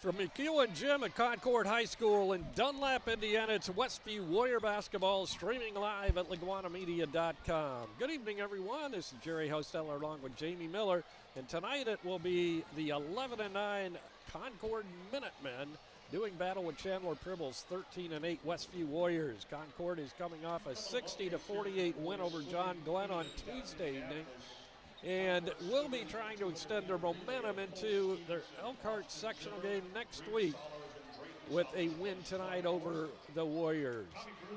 From McHugh and Jim at Concord High School in Dunlap, Indiana, it's Westview Warrior Basketball streaming live at LaGwanamedia.com. Good evening, everyone. This is Jerry Hosteller along with Jamie Miller. And tonight it will be the 11-9 Concord Minutemen doing battle with Chandler Pribble's 13-8 Westview Warriors. Concord is coming off a 60-48 win over John Glenn on Tuesday evening, and will be trying to extend their momentum into their Elkhart sectional game next week with a win tonight over the Warriors.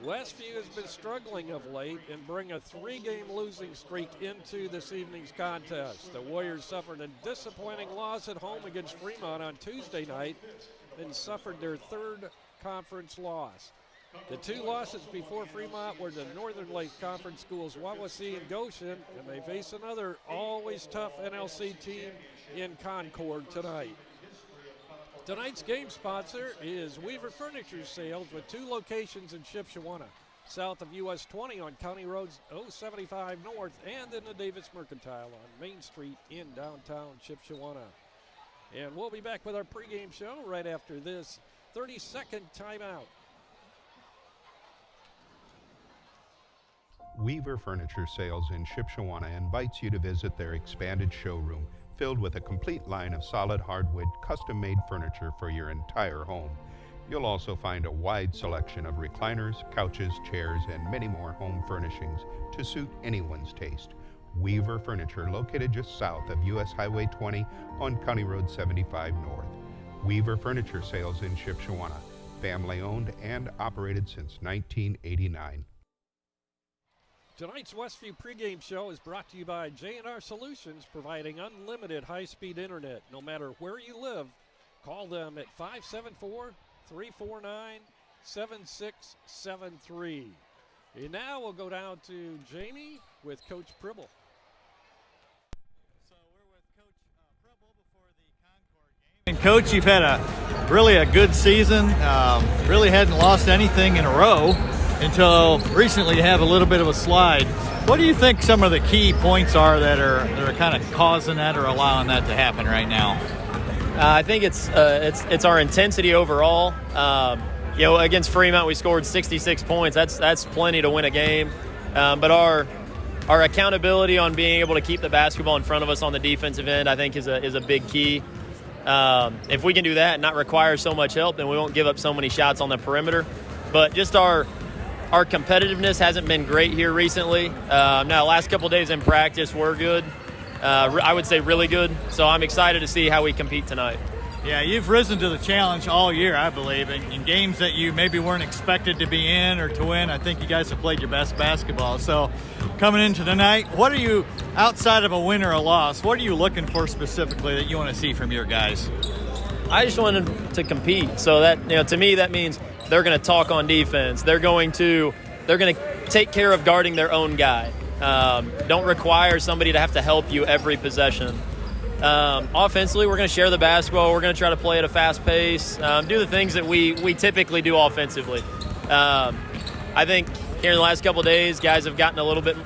Westview has been struggling of late and bring a 3-game losing streak into this evening's contest. The Warriors suffered a disappointing loss at home against Fremont on Tuesday night and suffered their third conference loss. The two losses before Fremont were the Northern Lake Conference schools Wawasee and Goshen, and they face another always tough NLC team in Concord tonight. Tonight's game sponsor is Weaver Furniture Sales with 2 locations in Shipshewana, south of US 20 on County Roads 075 North and in the Davis Mercantile on Main Street in downtown Shipshewana. And we'll be back with our pregame show right after this 30-second timeout. Weaver Furniture Sales in Shipshewana invites you to visit their expanded showroom filled with a complete line of solid hardwood custom-made furniture for your entire home. You'll also find a wide selection of recliners, couches, chairs, and many more home furnishings to suit anyone's taste. Weaver Furniture, located just south of US Highway 20 on County Road 75 North. Weaver Furniture Sales in Shipshewana, family-owned and operated since 1989. Tonight's Westview pregame show is brought to you by J&R Solutions, providing unlimited high-speed internet. No matter where you live, call them at 574-349-7673. And now we'll go down to Jamie with Coach Pribble. So we're with Coach Pribble before the Concord game. And Coach, you've had a good season. Really hadn't lost anything in a row until recently. You have a little bit of a slide. What do you think some of the key points are that are kind of causing that or allowing that to happen right now? I think it's our intensity overall. Against Fremont we scored 66 points. That's plenty to win a game. But our accountability on being able to keep the basketball in front of us on the defensive end, I think, is a big key. If we can do that and not require so much help, then we won't give up so many shots on the perimeter. But just our competitiveness hasn't been great here recently. Now, last couple days in practice were good. I would say really good. So I'm excited to see how we compete tonight. Yeah, you've risen to the challenge all year, I believe, in games that you maybe weren't expected to be in or to win. I think you guys have played your best basketball. So coming into tonight, what are you, outside of a win or a loss, what are you looking for specifically that you want to see from your guys? I just want them to compete. So that, to me, that means they're going to talk on defense. They're going to take care of guarding their own guy. Don't require somebody to have to help you every possession. Offensively, we're going to share the basketball. We're going to try to play at a fast pace, do the things that we typically do offensively. I think here in the last couple of days, guys have gotten a little bit,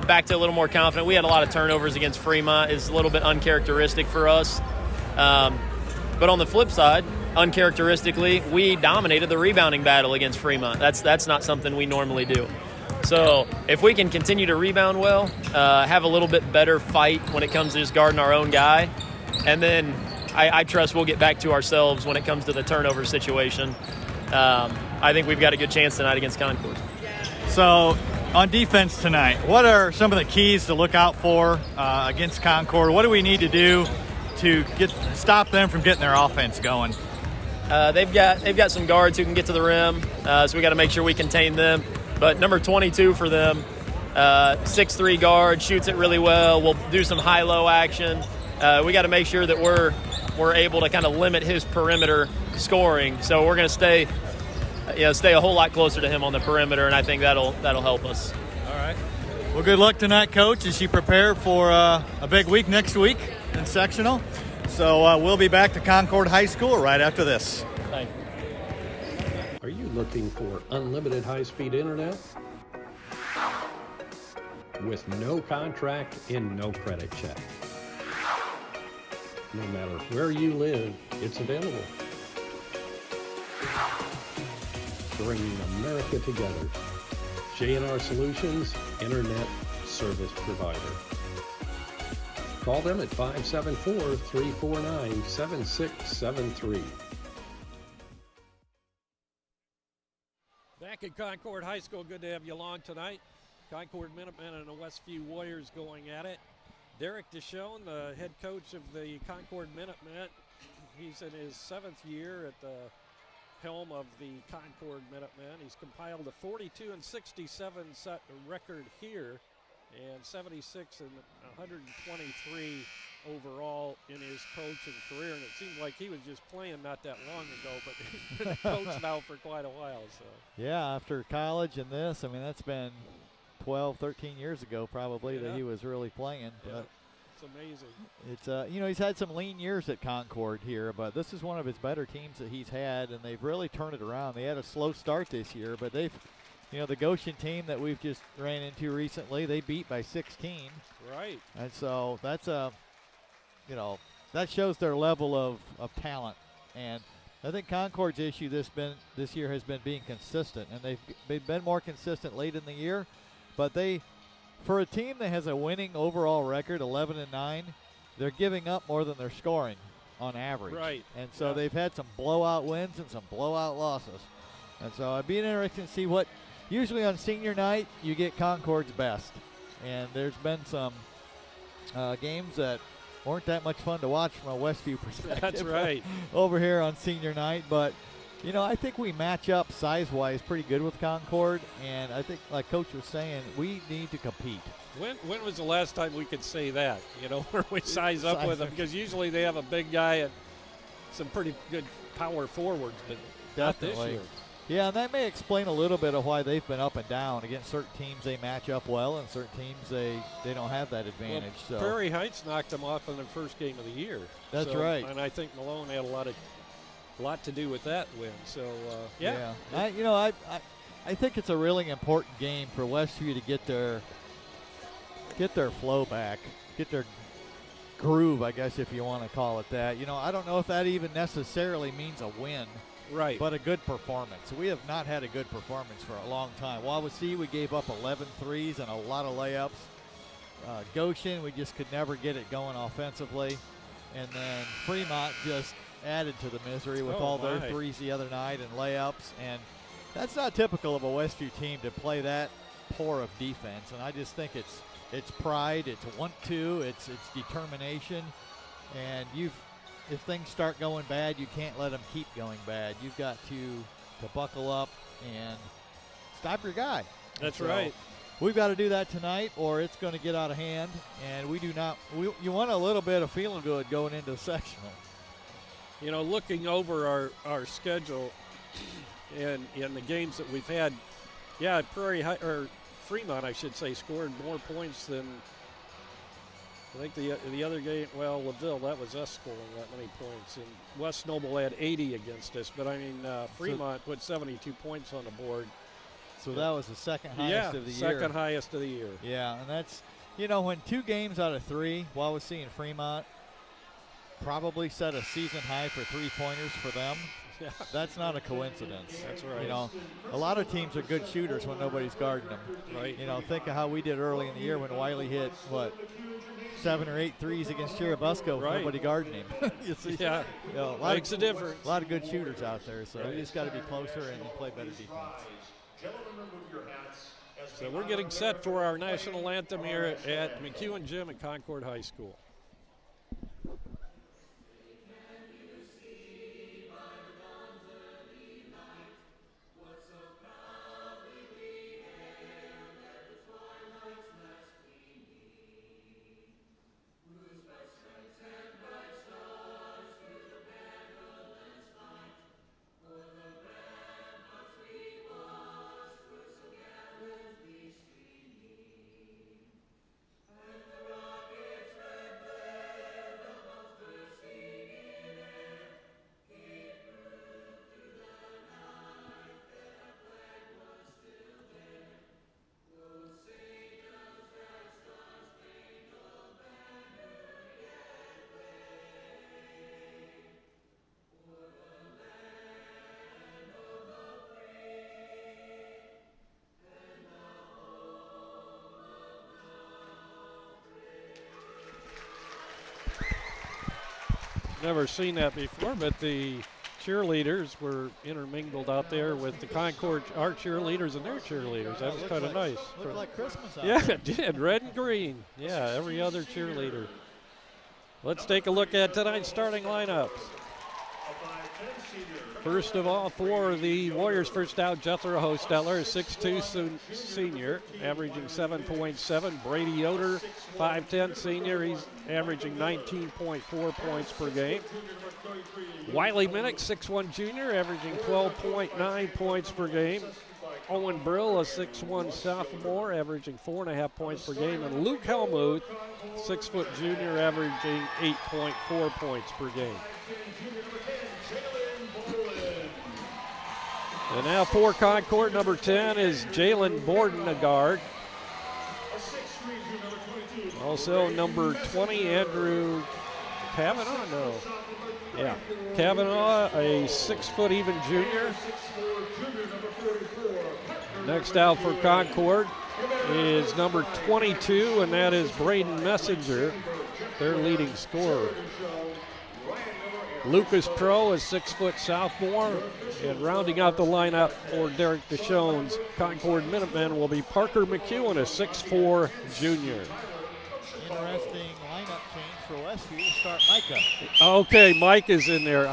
back to a little more confident. We had a lot of turnovers against Fremont. It's a little bit uncharacteristic for us. But on the flip side, uncharacteristically, we dominated the rebounding battle against Fremont. That's not something we normally do. So if we can continue to rebound well, have a little bit better fight when it comes to just guarding our own guy, and then I trust we'll get back to ourselves when it comes to the turnover situation. I think we've got a good chance tonight against Concord. So on defense tonight, what are some of the keys to look out for against Concord? What do we need to do to stop them from getting their offense going? They've got some guards who can get to the rim, so we got to make sure we contain them. But number 22 for them, 6'3" guard, shoots it really well. We'll do some high-low action. We got to make sure that we're able to kind of limit his perimeter scoring. So we're going to stay a whole lot closer to him on the perimeter, and I think that'll help us. All right. Well, good luck tonight, Coach, as you prepare for a big week next week in sectional. So we'll be back to Concord High School right after this. Thank you. Are you looking for unlimited high-speed internet? With no contract and no credit check. No matter where you live, it's available. bringing America together. J&R Solutions, Internet Service Provider. Call them at 574-349-7673. Back at Concord High School, good to have you along tonight. Concord Minutemen and the Westview Warriors going at it. Derek Deschone, the head coach of the Concord Minutemen, he's in his 7th year at the helm of the Concord Minutemen. He's compiled a 42-67 set record here and 76 and 123 overall in his coaching career. And it seems like he was just playing not that long ago, but he's been a coach now for quite a while. So yeah, after college and this, I mean, that's been 12, 13 years ago probably that he was really playing. Yeah, but it's amazing. It's you know, he's had some lean years at Concord here, but this is one of his better teams that he's had, and they've really turned it around. They had a slow start this year, but they've, you know, the Goshen team that we've just ran into recently, they beat by 16. Right. And so that's you know, that shows their level of talent. And I think Concord's issue this year has been being consistent, and they've been more consistent late in the year. But they, for a team that has a winning overall record, 11-9, they're giving up more than they're scoring on average. Right. And so they've had some blowout wins and some blowout losses. And so I'd be interested to see what, usually on senior night, you get Concord's best. And there's been some games that weren't that much fun to watch from a Westview perspective. That's right. Over here on senior night. But, you know, I think we match up size-wise pretty good with Concord. And I think, like Coach was saying, we need to compete. When was the last time we could say that, you know, where we size up with them? Because usually they have a big guy and some pretty good power forwards, but definitely not this year. Yeah, and that may explain a little bit of why they've been up and down. Against certain teams, they match up well, and certain teams, they don't have that advantage. Well, Prairie Heights knocked them off in their first game of the year. That's right. And I think Malone had a lot to do with that win. So, yeah. I think it's a really important game for Westview to get their flow back, get their groove, I guess, if you want to call it that. You know, I don't know if that even necessarily means a win. Right. But a good performance. We have not had a good performance for a long time. Wawasee, we gave up 11 threes and a lot of layups. Goshen, we just could never get it going offensively. And then Fremont just added to the misery with all their threes the other night and layups. And that's not typical of a Westview team to play that poor of defense. And I just think it's pride, it's want-to, it's determination. And if things start going bad, you can't let them keep going bad. You've got to buckle up and stop your guy. That's right. We've got to do that tonight, or it's going to get out of hand. And we do not. You want a little bit of feeling good going into the sectional. You know, looking over our schedule and the games that we've had, Fremont, I should say, scored more points than. I think the other game, LaVille, that was us scoring that many points. And West Noble had 80 against us. But, I mean, Fremont put 72 points on the board. So that was the second highest of the year. Second highest of the year. Yeah, and that's, you know, when 2 games out of 3, Wawasee and Fremont probably set a season high for three-pointers for them. Yeah. That's not a coincidence. That's right. You know, a lot of teams are good shooters when nobody's guarding them. Right. You know, think of how we did early in the year when Wiley hit, 7 or 8 threes against Chirubusco with nobody guarding him. You see? Yeah, you know, makes a difference. A lot of good shooters out there, so we just got to be closer and play better defense. So we're getting set for our national anthem here at McEwen Gym at Concord High School. never seen that before, but the cheerleaders were intermingled out there with the Concord, our cheerleaders and their cheerleaders. That was kind of nice. Looked like Christmas out Yeah, there. it did. Red and green. Yeah, every other cheerleader. Let's take a look at tonight's starting lineups. First of all, for the Warriors, first out, Jethro Hosteller, 6'2" senior, averaging 7.7. Brady Yoder, 5'10" senior, he's averaging 19.4 points per game. Wiley Minnick, 6'1" junior, averaging 12.9 points per game. Owen Brill, a 6'1" sophomore, averaging 4.5 points per game. And Luke Helmuth, 6' junior, averaging 8.4 points per game. And now for Concord, number 10 is Jalen Borden, a guard. Also number 20, Andrew Kavanaugh, no. Yeah, Kavanaugh, a 6' even junior. Next out for Concord is number 22, and that is Braden Messenger, their leading scorer. Lucas Pro is 6' sophomore, and rounding out the lineup for Derek Deshones, Concord Minutemen will be Parker McEwen, a 6'4" junior. Interesting lineup change for Westview to start Micah. Okay, Mike is in there.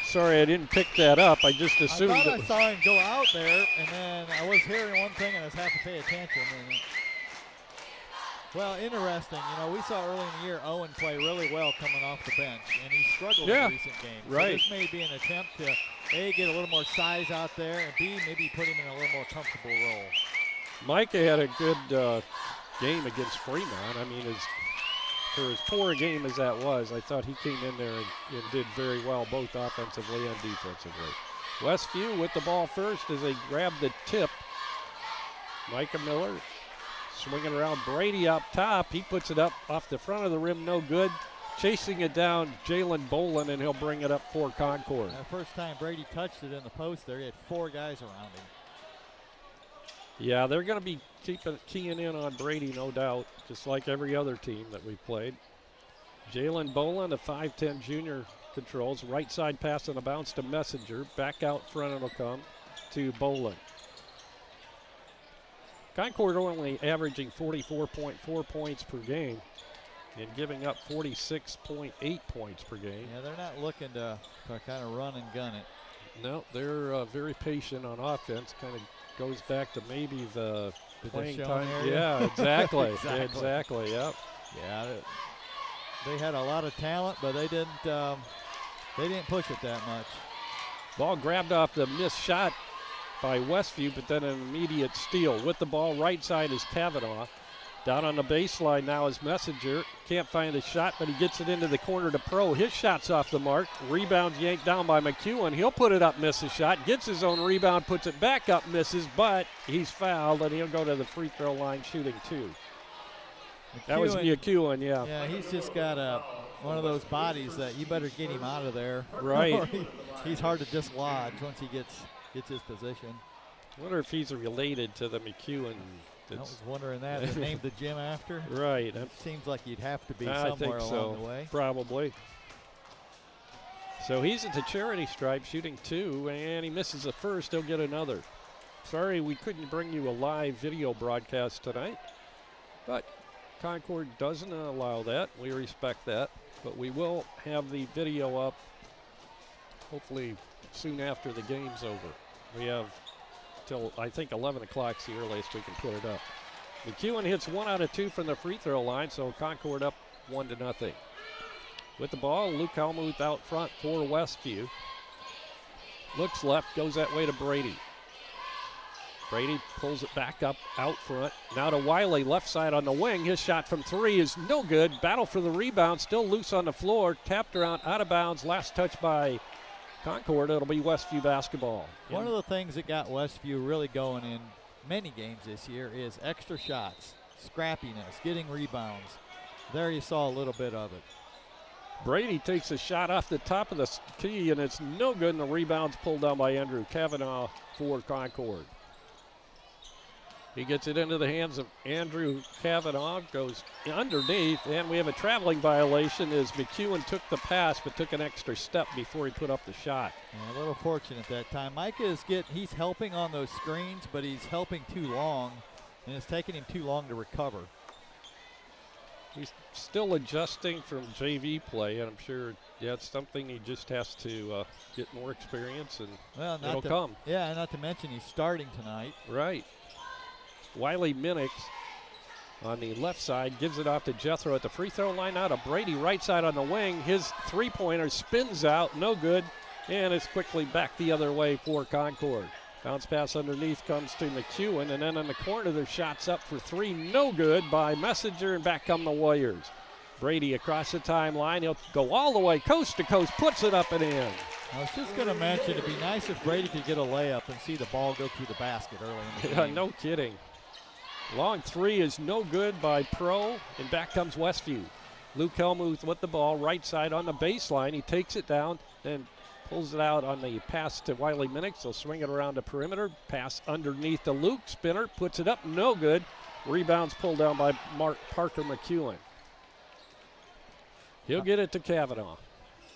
Sorry I didn't pick that up. I just assumed. I thought I saw him go out there, and then I was hearing one thing, and I was having to pay attention. Well, interesting. You know, we saw early in the year Owen play really well coming off the bench, and he struggled in recent games. Right. So this may be an attempt to, A, get a little more size out there, and B, maybe put him in a little more comfortable role. Micah had a good game against Fremont. I mean, for as poor a game as that was, I thought he came in there and did very well, both offensively and defensively. Westview with the ball first as they grab the tip. Micah Miller swinging around Brady up top. He puts it up off the front of the rim, no good. Chasing it down, Jalen Bolin, and he'll bring it up for Concord. The first time Brady touched it in the post there, he had 4 guys around him. Yeah, they're going to be keying in on Brady, no doubt, just like every other team that we played. Jalen Bolin, a 5'10" junior, controls. Right side pass on a bounce to Messenger. Back out front it'll come to Bolin. Concord only averaging 44.4 points per game and giving up 46.8 points per game. Yeah, they're not looking to kind of run and gun it. No, they're very patient on offense. Kind of goes back to maybe the playing time. Area. Yeah, exactly. Exactly. Yep. Yeah, they had a lot of talent, but they didn't push it that much. Ball grabbed off the missed shot by Westview, but then an immediate steal. With the ball, right side is Kavanaugh. Down on the baseline now is Messenger. Can't find a shot, but he gets it into the corner to Pro. His shot's off the mark. Rebound's yanked down by McEwen. He'll put it up, misses shot. Gets his own rebound, puts it back up, misses, but he's fouled, and he'll go to the free throw line shooting 2. That was McEwen, yeah. Yeah, he's just got one of those bodies that you better get him out of there. Right. He's hard to dislodge once he gets his position. I wonder if he's related to the McEwen. I was wondering that. They named the gym after? Right. It seems like you'd have to be I somewhere think along the way. Probably. So he's at the charity stripe shooting 2, and he misses the first. He'll get another. Sorry we couldn't bring you a live video broadcast tonight, but Concord doesn't allow that. We respect that, but we will have the video up hopefully soon after the game's over. We have till I think 11 o'clock is the earliest we can put it up. McEwen hits 1 out of 2 from the free throw line, so Concord up 1-0. With the ball, Luke Helmuth out front for Westview. Looks left, goes that way to Brady. Brady pulls it back up out front. Now to Wiley, left side on the wing. His shot from 3 is no good. Battle for the rebound, still loose on the floor. Tapped around, out of bounds. Last touch by Concord. It'll be Westview basketball. One of the things that got Westview really going in many games this year is extra shots, scrappiness, getting rebounds. There you saw a little bit of it. Brady takes a shot off the top of the key, and it's no good, and the rebound's pulled down by Andrew Kavanaugh for Concord. He gets it into the hands of Andrew Kavanaugh, goes underneath, and we have a traveling violation as McEwen took the pass but took an extra step before he put up the shot. Yeah, a little fortunate that time. Micah he's helping on those screens, but he's helping too long, and it's taking him too long to recover. He's still adjusting from JV play, and I'm sure it's something he just has to get more experience, and it'll come. Yeah, not to mention he's starting tonight. Right. Wiley Minix on the left side gives it off to Jethro at the free throw line. Out to Brady, right side on the wing. His three-pointer spins out, no good, and it's quickly back the other way for Concord. Bounce pass underneath comes to McEwen, and then on the corner there's shots up for three, no good by Messenger, and back come the Warriors. Brady across the timeline. He'll go all the way coast to coast, puts it up and in. I was just going to mention it'd be nice if Brady could get a layup and see the ball go through the basket early in the game. No kidding. Long three is no good by Pro, and back comes Westview. Luke Helmuth with the ball, right side on the baseline. He takes it down, then pulls it out on the pass to Wiley Minix. He'll swing it around the perimeter, pass underneath to Luke. Spinner puts it up, no good. Rebounds pulled down by Parker McEwen. He'll get it to Kavanaugh.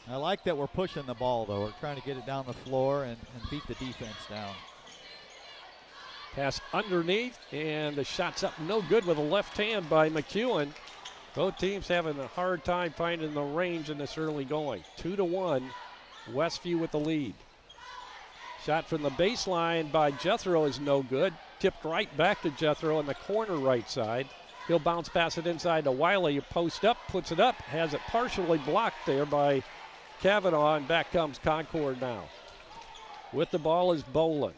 I like that we're pushing the ball, though. We're trying to get it down the floor and beat the defense down. Pass underneath, and the shot's up no good with a left hand by McEwen. Both teams having a hard time finding the range in this early going. 2-1, Westview with the lead. Shot from the baseline by Jethro is no good. Tipped right back to Jethro on the corner right side. He'll bounce pass it inside to Wiley. Post up, puts it up, has it partially blocked there by Kavanaugh, and back comes Concord now. With the ball is Boland.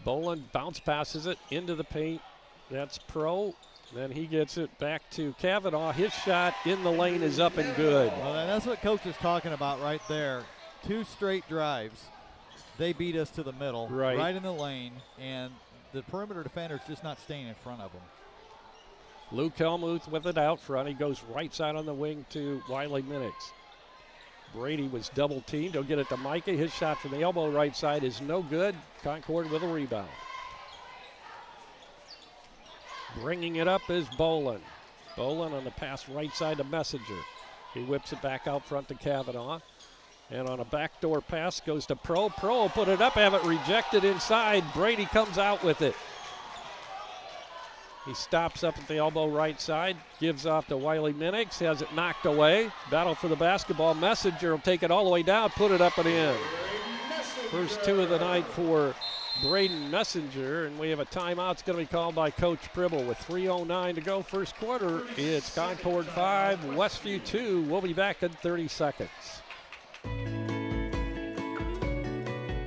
Boland bounce passes it into the paint. That's Pro. Then he gets it back to Kavanaugh. His shot in the lane is up and good. Well, that's what Coach is talking about right there. 2 straight drives. They beat us to the middle, right in the lane, and the perimeter defender's just not staying in front of him. Luke Helmuth with it out front. He goes right side on the wing to Wiley Minix. Brady was double teamed. He'll get it to Micah. His shot from the elbow right side is no good. Concord with a rebound. Bringing it up is Boland. Boland on the pass right side to Messenger. He whips it back out front to Kavanaugh. And on a backdoor pass goes to Pro. Pro will put it up, have it rejected inside. Brady comes out with it. He stops up at the elbow right side, gives off to Wiley Minix, has it knocked away. Battle for the basketball. Messenger will take it all the way down, put it up and in. First 2 of the night for Braden Messenger, and we have a timeout. It's going to be called by Coach Pribble with 3:09 to go. First quarter, it's Concord 5, Westview 2. We'll be back in 30 seconds.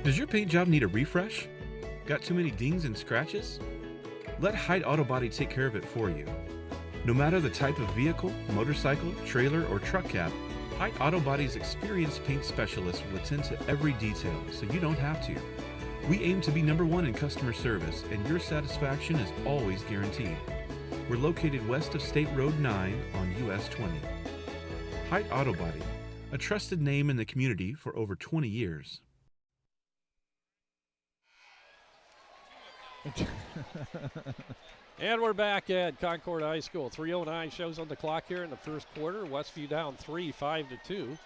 Does your paint job need a refresh? Got too many dings and scratches? Let Hyde Auto Body take care of it for you. No matter the type of vehicle, motorcycle, trailer, or truck cab, Hyde Auto Body's experienced paint specialists will attend to every detail so you don't have to. We aim to be #1 in customer service, and your satisfaction is always guaranteed. We're located west of State Road 9 on US 20. Hyde Auto Body, a trusted name in the community for over 20 years. And we're back at Concord High School. 3:09 shows on the clock here in the first quarter. Westview down 3, 5-2.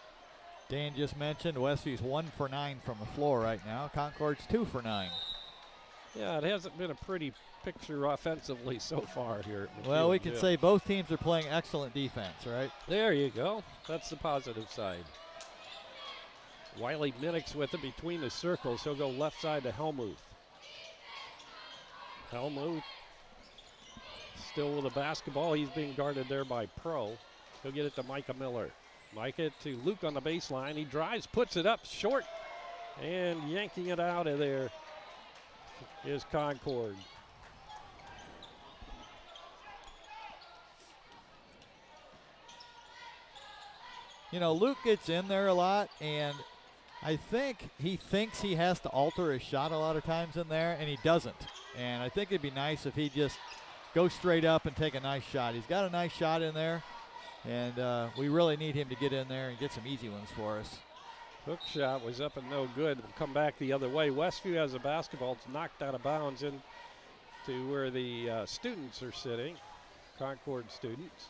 Dan just mentioned Westview's 1 for 9 from the floor right now. Concord's 2 for 9. Yeah, it hasn't been a pretty picture offensively so far here. Well, we can say both teams are playing excellent defense, right? There you go. That's the positive side. Wiley Minix with it between the circles. He'll go left side to Helmuth. Helmuth still with the basketball. He's being guarded there by Pro. He'll get it to Micah Miller. Micah to Luke on the baseline. He drives, puts it up short, and yanking it out of there is Concord. You know, Luke gets in there a lot, and I think he thinks he has to alter his shot a lot of times in there, and he doesn't. And I think it'd be nice if he just goes straight up and take a nice shot. He's got a nice shot in there, and we really need him to get in there and get some easy ones for us. Hook shot was up and no good. We'll come back the other way. Westview has a basketball. It's knocked out of bounds into where the students are sitting, Concord students.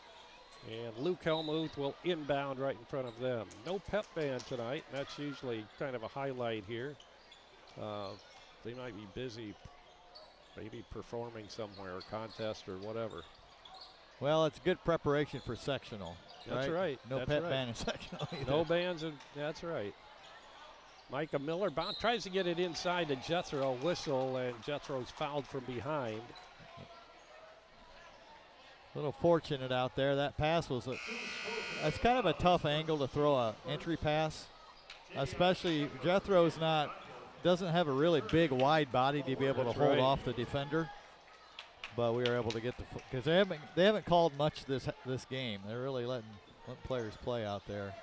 And Luke Helmuth will inbound right in front of them. No pep band tonight. That's usually kind of a highlight here. They might be busy, maybe performing somewhere, a contest or whatever. Well, it's good preparation for sectional. That's right. No that's pep right. band in sectional either. No bands, that's right. Micah Miller tries to get it inside to Jethro. Whistle, and Jethro's fouled from behind. A little fortunate out there. That pass was that's kind of a tough angle to throw a entry pass, especially Jethro's doesn't have a really big wide body to be able to hold off the defender. But we were able to get because they haven't called much this game. They're really letting players play out there.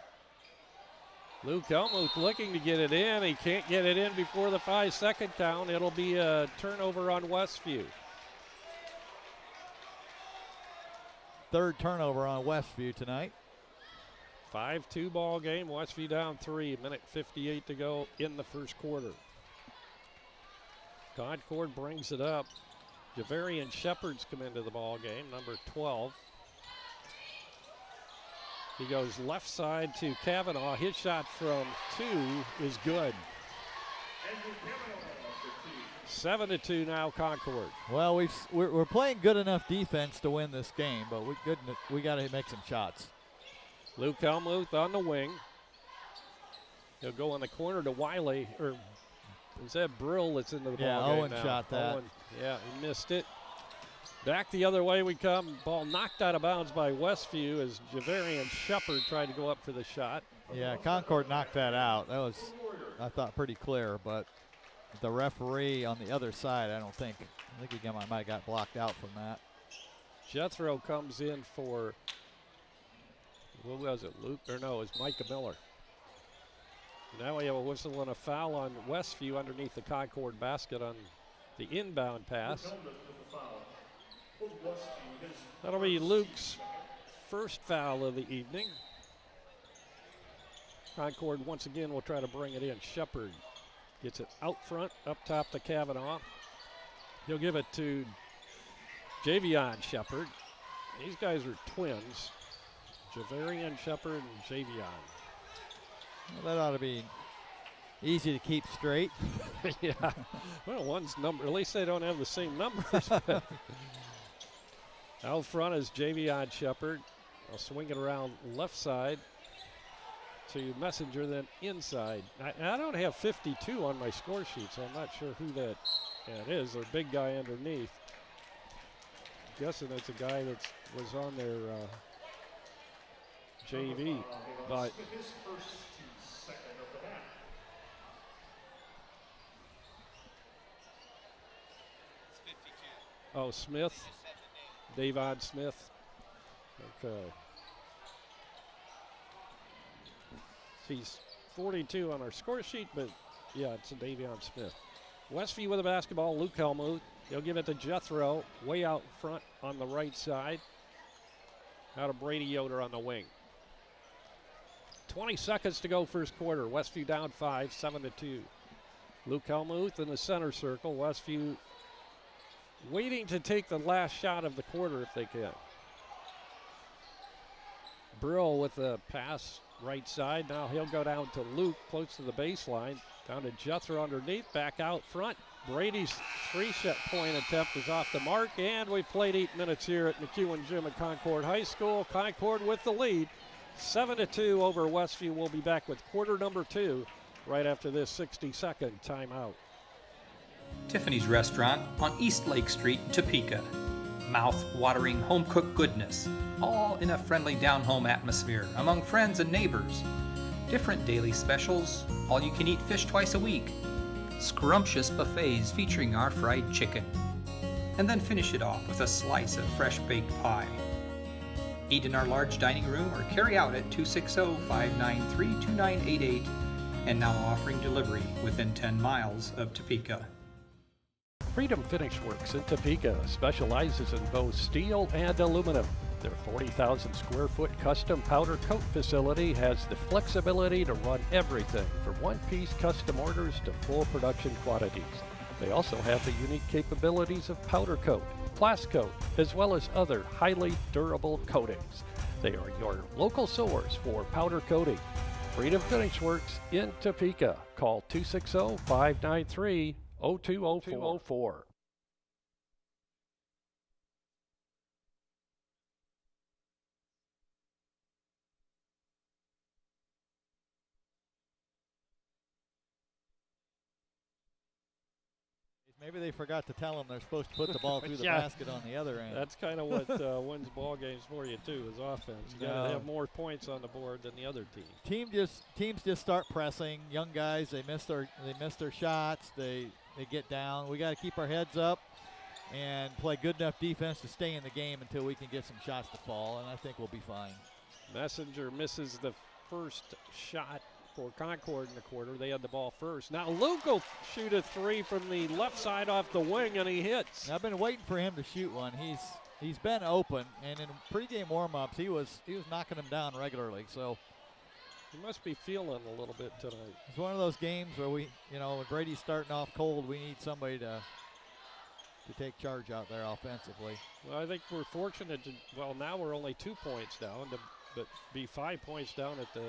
Luke Helmuth looking to get it in. He can't get it in before the 5-second count. It'll be a turnover on Westview. Third turnover on Westview tonight. 5-2 ball game. Westview down 3. Minute 58 to go in the first quarter. Concord brings it up. Javarian Shepard's come into the ball game, number 12. He goes left side to Kavanaugh. His shot from 2 is good. 7-2 now, Concord. Well, we're playing good enough defense to win this game, but we got to make some shots. Luke Helmuth on the wing. He'll go in the corner to Wiley, or is that Brill that's into the ball game Owen now? shot that. Owen, yeah, he missed it. Back the other way we come. Ball knocked out of bounds by Westview as Javarian Shepard tried to go up for the shot. Yeah, Concord knocked that out. That was, I thought, pretty clear, but the referee on the other side, I think he might have got blocked out from that. Jethro comes in for, what was it, Luke? Or no, it was Micah Miller. Now we have a whistle and a foul on Westview underneath the Concord basket on the inbound pass. That'll be Luke's first foul of the evening. Concord once again will try to bring it in. Shepard gets it out front, up top to Kavanaugh. He'll give it to Javion Shepard. These guys are twins. Javarian Shepard and Javion. Well, that ought to be easy to keep straight. Yeah. Well, one's number, at least they don't have the same numbers. Out front is Javion Shepard. I'll swing it around left side to Messenger, then inside. I don't have 52 on my score sheet, so I'm not sure who that is. Their big guy underneath. I'm guessing it's a guy that was on their JV. But oh, Smith. Davon Smith. Okay. He's 42 on our score sheet, but yeah, it's a Davion Smith. Westview with the basketball. Luke Helmuth. He'll give it to Jethro, way out front on the right side. Out to Brady Yoder on the wing. 20 seconds to go first quarter. Westview down 5, 7-2. Luke Helmuth in the center circle. Westview waiting to take the last shot of the quarter if they can. Brill with the pass right side. Now he'll go down to Luke close to the baseline. Down to Jethro underneath, back out front. Brady's 3-shot point attempt is off the mark, and we've played 8 minutes here at McEwen Gym at Concord High School. Concord with the lead, 7-2 over Westview. We'll be back with quarter number 2 right after this 60-second timeout. Tiffany's Restaurant on East Lake Street, Topeka. Mouth-watering home-cooked goodness, all in a friendly down-home atmosphere among friends and neighbors. Different daily specials, all-you-can-eat fish twice a week. Scrumptious buffets featuring our fried chicken. And then finish it off with a slice of fresh-baked pie. Eat in our large dining room or carry out at 260-593-2988, and now offering delivery within 10 miles of Topeka. Freedom Finish Works in Topeka specializes in both steel and aluminum. Their 40,000 square foot custom powder coat facility has the flexibility to run everything from one-piece custom orders to full production quantities. They also have the unique capabilities of powder coat, blast coat, as well as other highly durable coatings. They are your local source for powder coating. Freedom Finish Works in Topeka. Call 260-593-0204. Maybe they forgot to tell them they're supposed to put the ball through the Yeah. basket on the other end. That's kind of what wins ball games for you too, is offense. You got to have more points on the board than the other team. Teams just start pressing. Young guys, they miss their shots. They get down. We got to keep our heads up and play good enough defense to stay in the game until we can get some shots to fall, and I think we'll be fine. Messenger misses the first shot for Concord in the quarter. They had the ball first. Now Luke will shoot a three from the left side off the wing, and he hits. I've been waiting for him to shoot one. He's been open, and in pregame warm-ups, he was knocking them down regularly. So he must be feeling a little bit tonight. It's one of those games where when Brady's starting off cold, we need somebody to take charge out there offensively. Well, I think we're fortunate now we're only 2 points down, but be 5 points down at the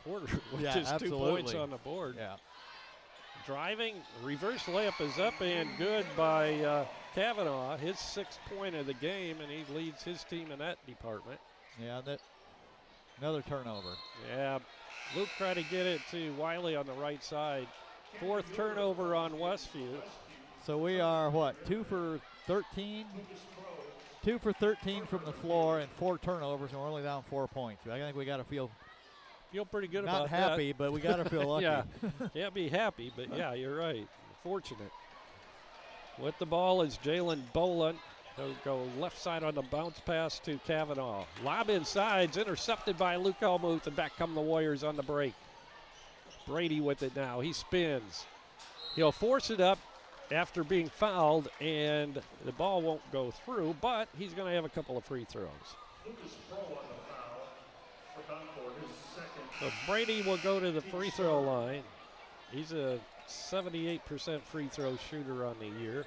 quarter, which is absolutely. 2 points on the board. Yeah. Driving, reverse layup is up and good by Kavanaugh, his 6th point of the game, and he leads his team in that department. Yeah, another turnover. Yeah, Luke tried to get it to Wiley on the right side. 4th turnover on Westview. So we are, 2 for 13? 2 for 13 from the floor and 4 turnovers, and we're only down 4 points. I think we got to feel pretty good about that. Not happy, but we got to feel lucky. Yeah, can't be happy, but yeah, you're right. Fortunate. With the ball is Jalen Boland. He'll go left side on the bounce pass to Kavanaugh. Lob inside's intercepted by Luke Elmuth, and back come the Warriors on the break. Brady with it now. He spins. He'll force it up after being fouled, and the ball won't go through, but he's going to have a couple of free throws. So Brady will go to the free throw line. He's a 78% free throw shooter on the year.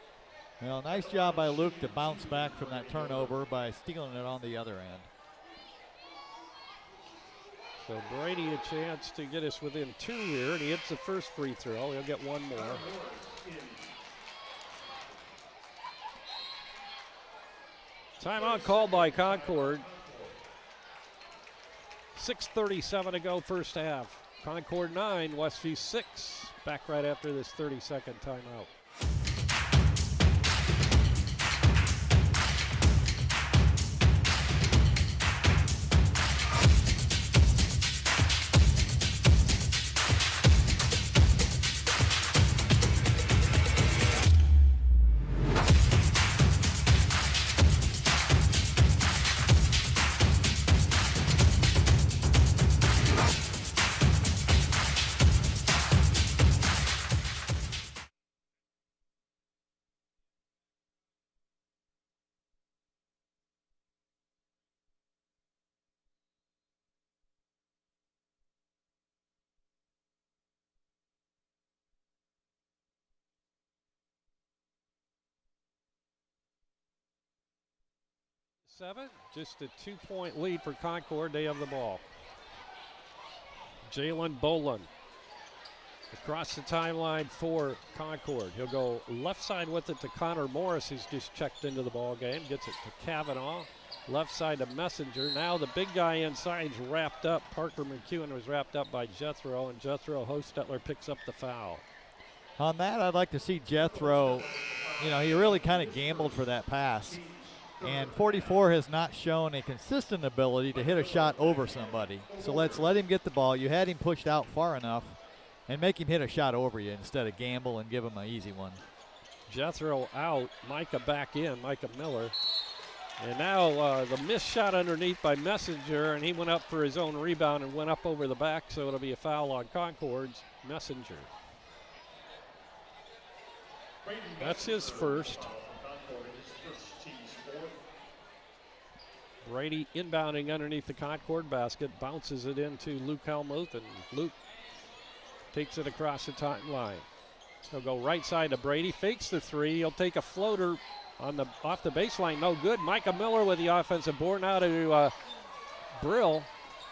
Well, nice job by Luke to bounce back from that turnover by stealing it on the other end. So Brady a chance to get us within 2 here, and he hits the first free throw. He'll get one more. Timeout called by Concord. 6:37 to go first half. Concord 9, Westview 6. Back right after this 30-second timeout. Just a 2-point lead for Concord. They have the ball. Jalen Boland across the timeline for Concord. He'll go left side with it to Connor Morris, who's just checked into the ball game. Gets it to Kavanaugh. Left side to Messenger. Now the big guy inside is wrapped up. Parker McEwen was wrapped up by Jethro, and Jethro Hostetler picks up the foul. On that, I'd like to see Jethro. He really kind of gambled for that pass. And 44 has not shown a consistent ability to hit a shot over somebody. So let's let him get the ball. You had him pushed out far enough and make him hit a shot over you instead of gamble and give him an easy one. Jethro out, Micah back in, Micah Miller. And now the missed shot underneath by Messenger, and he went up for his own rebound and went up over the back, so it'll be a foul on Concord's Messenger. That's his first. Brady inbounding underneath the Concord basket, bounces it into Luke Helmuth, and Luke takes it across the timeline. He'll go right side to Brady, fakes the three. He'll take a floater off the baseline, no good. Micah Miller with the offensive board now to Brill.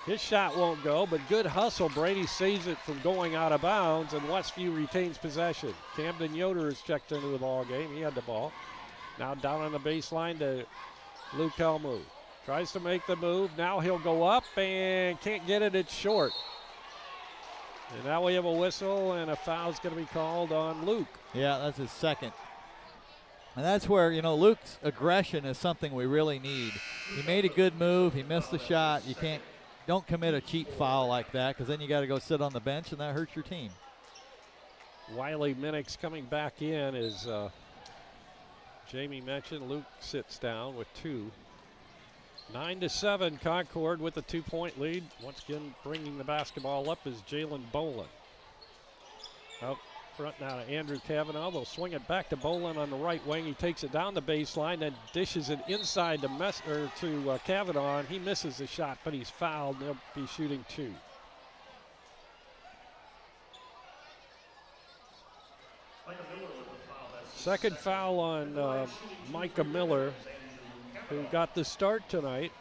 His shot won't go, but good hustle. Brady saves it from going out of bounds, and Westview retains possession. Camden Yoder is checked into the ball game. He had the ball. Now down on the baseline to Luke Helmuth. Tries to make the move. Now he'll go up and can't get it. It's short. And now we have a whistle, and a foul's going to be called on Luke. Yeah, that's his second. And that's where, Luke's aggression is something we really need. He made a good move. He missed the shot. Don't commit a cheap foul like that, because then you got to go sit on the bench, and that hurts your team. Wiley Minix coming back in, as Jamie mentioned. Luke sits down with 2. 9-7, Concord with a 2-point lead. Once again, bringing the basketball up is Jalen Bolin. Out front now to Andrew Cavanaugh. They'll swing it back to Bolin on the right wing. He takes it down the baseline and dishes it inside to Cavanaugh, and he misses the shot, but he's fouled. They'll be shooting 2. Second foul on Micah Miller, who got the start tonight.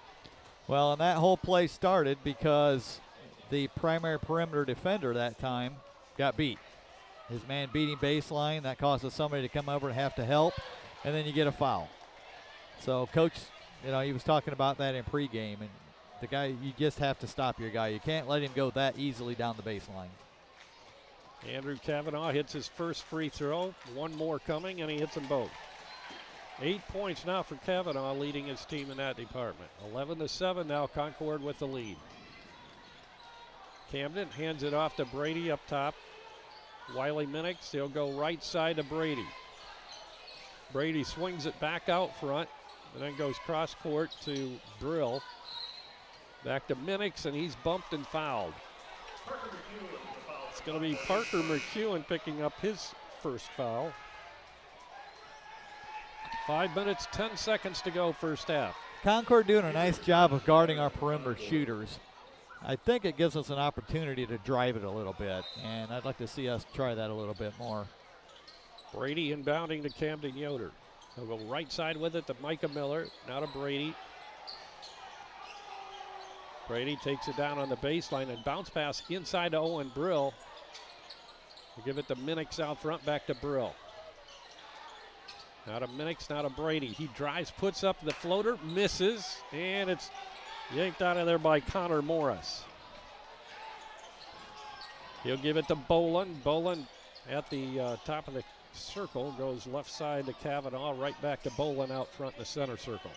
Well, and that whole play started because the primary perimeter defender that time got beat. His man beating baseline, that causes somebody to come over and have to help, and then you get a foul. So Coach, he was talking about that in pregame, and the guy, you just have to stop your guy. You can't let him go that easily down the baseline. Andrew Cavanaugh hits his first free throw. One more coming, and he hits them both. 8 points now for Cavanaugh, leading his team in that department. 11-7 now, Concord with the lead. Camden hands it off to Brady up top. Wiley Minix, he'll go right side to Brady. Brady swings it back out front, and then goes cross court to Brill. Back to Minix, and he's bumped and fouled. It's going to be Parker McEwen picking up his first foul. 5 minutes, 10 seconds to go, first half. Concord doing a nice job of guarding our perimeter shooters. I think it gives us an opportunity to drive it a little bit, and I'd like to see us try that a little bit more. Brady inbounding to Camden Yoder. He'll go right side with it to Micah Miller, now to Brady. Brady takes it down on the baseline and bounce pass inside to Owen Brill. We'll give it to Minix out front, back to Brill. Now to Minix, now to Brady. He drives, puts up the floater, misses, and it's yanked out of there by Connor Morris. He'll give it to Bolin. Bolin at the top of the circle, goes left side to Cavanaugh, right back to Bolin out front in the center circle.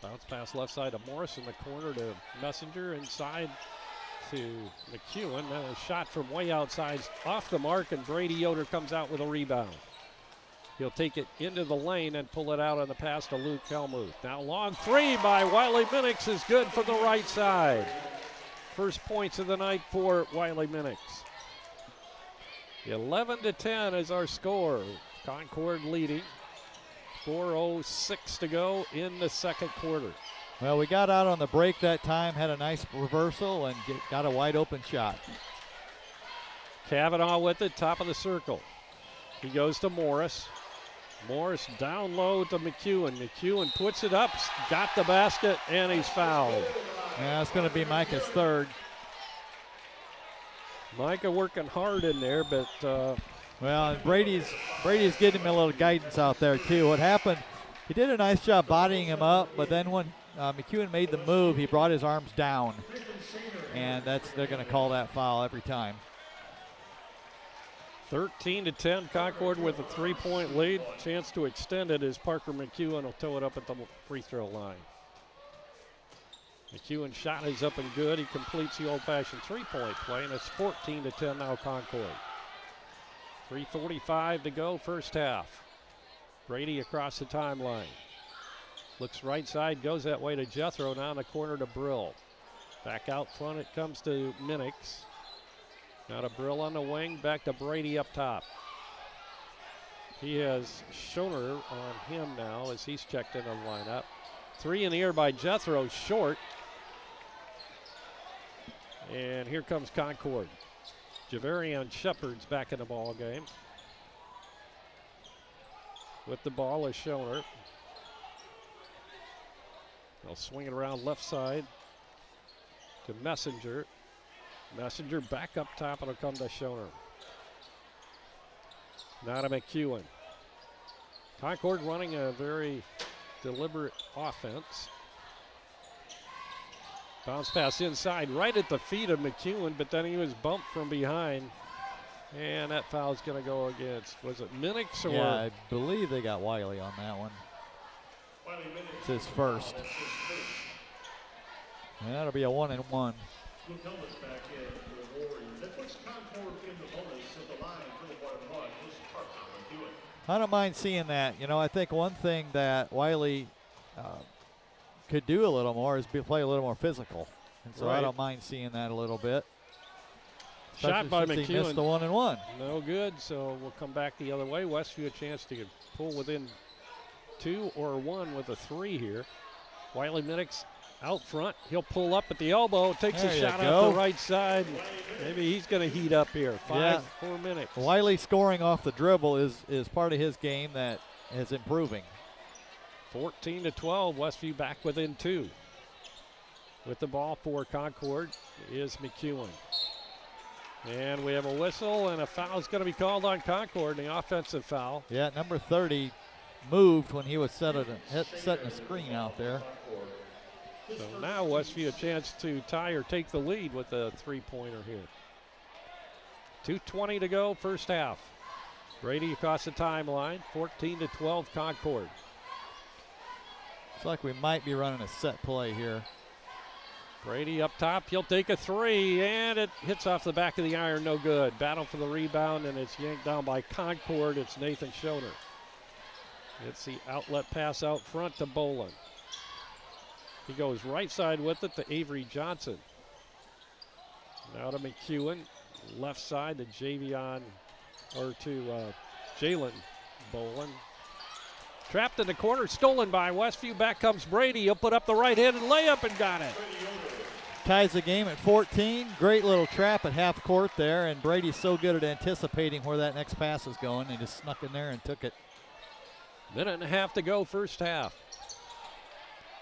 Bounce pass left side to Morris in the corner to Messenger, inside to McEwen. Now a shot from way outside off the mark, and Brady Yoder comes out with a rebound. He'll take it into the lane and pull it out on the pass to Luke Helmuth. Now long three by Wiley Minix is good from the right side. First points of the night for Wiley Minix. 11-10 is our score. Concord leading. 4:06 to go in the second quarter. Well, we got out on the break that time, had a nice reversal, and got a wide open shot. Cavanaugh with it, top of the circle. He goes to Morris. Morris down low to McEwen. McEwen puts it up, got the basket, and he's fouled. Yeah, it's going to be Micah's third. Micah working hard in there, but well, Brady's getting him a little guidance out there too. What happened, he did a nice job bodying him up, but then when McEwen made the move, he brought his arms down, and they're going to call that foul every time. 13-10, Concord with a 3-point lead. Chance to extend it as Parker McEwen will tow it up at the free throw line. McEwen's shot is up and good. He completes the old-fashioned three-point play, and it's 14-10 now Concord. 3:45 to go, first half. Brady across the timeline. Looks right side, goes that way to Jethro, now in the corner to Brill. Back out front it comes to Minix. Now to Brill on the wing, back to Brady up top. He has Schoner on him now as he's checked into the lineup. Three in the air by Jethro, short. And here comes Concord. Javarian Shepard's back in the ball game. With the ball is Schoner. They'll swing it around left side to Messenger. Messenger back up top, and it'll come to Schoner. Now to McEwen. Concord running a very deliberate offense. Bounce pass inside, right at the feet of McEwen, but then he was bumped from behind. And that foul's going to go against, was it Minix or? Yeah, I believe they got Wiley on that one. It's his first. And that'll be a 1-and-1. I don't mind seeing that. You know, I think one thing that Wiley could do a little more is play a little more physical. And so I don't mind seeing that a little bit. Shot by McEwen. He McEwen. missed the 1-and-1. No good, so we'll come back the other way. Westview a chance to pull within 2 or 1 with a 3 here. Wiley Minix out front. He'll pull up at the elbow, takes a shot off the right side. Maybe he's going to heat up here. 4 minutes. Wiley scoring off the dribble is part of his game that is improving. 14-12, Westview back within 2. With the ball for Concord is McEwen. And we have a whistle, and a foul is going to be called on Concord, the offensive foul. Yeah, number 30 moved when he was setting a screen out there. So now Westview a chance to tie or take the lead with a three-pointer here. 2:20 to go, first half. Brady across the timeline, 14-12 Concord. It's like we might be running a set play here. Brady up top, he'll take a 3, and it hits off the back of the iron, no good. Battle for the rebound, and it's yanked down by Concord. It's Nathan Schoner. It's the outlet pass out front to Bolin. He goes right side with it to Avery Johnson. Now to McEwen, left side to Jalen Bolin. Trapped in the corner, stolen by Westview. Back comes Brady. He'll put up the right-handed layup and got it. Ties the game at 14. Great little trap at half court there, and Brady's so good at anticipating where that next pass is going. He just snuck in there and took it. Minute and a half to go, first half.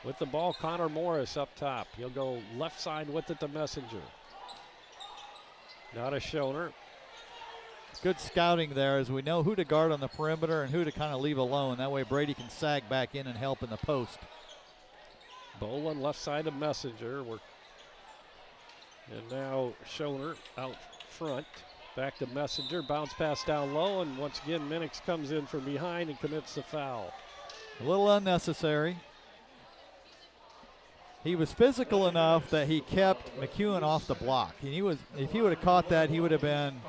With the ball, Connor Morris up top. He'll go left side with it to Messenger. Now to Schoner. Good scouting there as we know who to guard on the perimeter and who to kind of leave alone. That way Brady can sag back in and help in the post. Bolin left side of Messenger. And now Schoner out front. Back to Messenger. Bounce pass down low. And once again, Minix comes in from behind and commits the foul. A little unnecessary. He was physical enough that he kept McEwen off the block. And if he would have caught that, he would have been,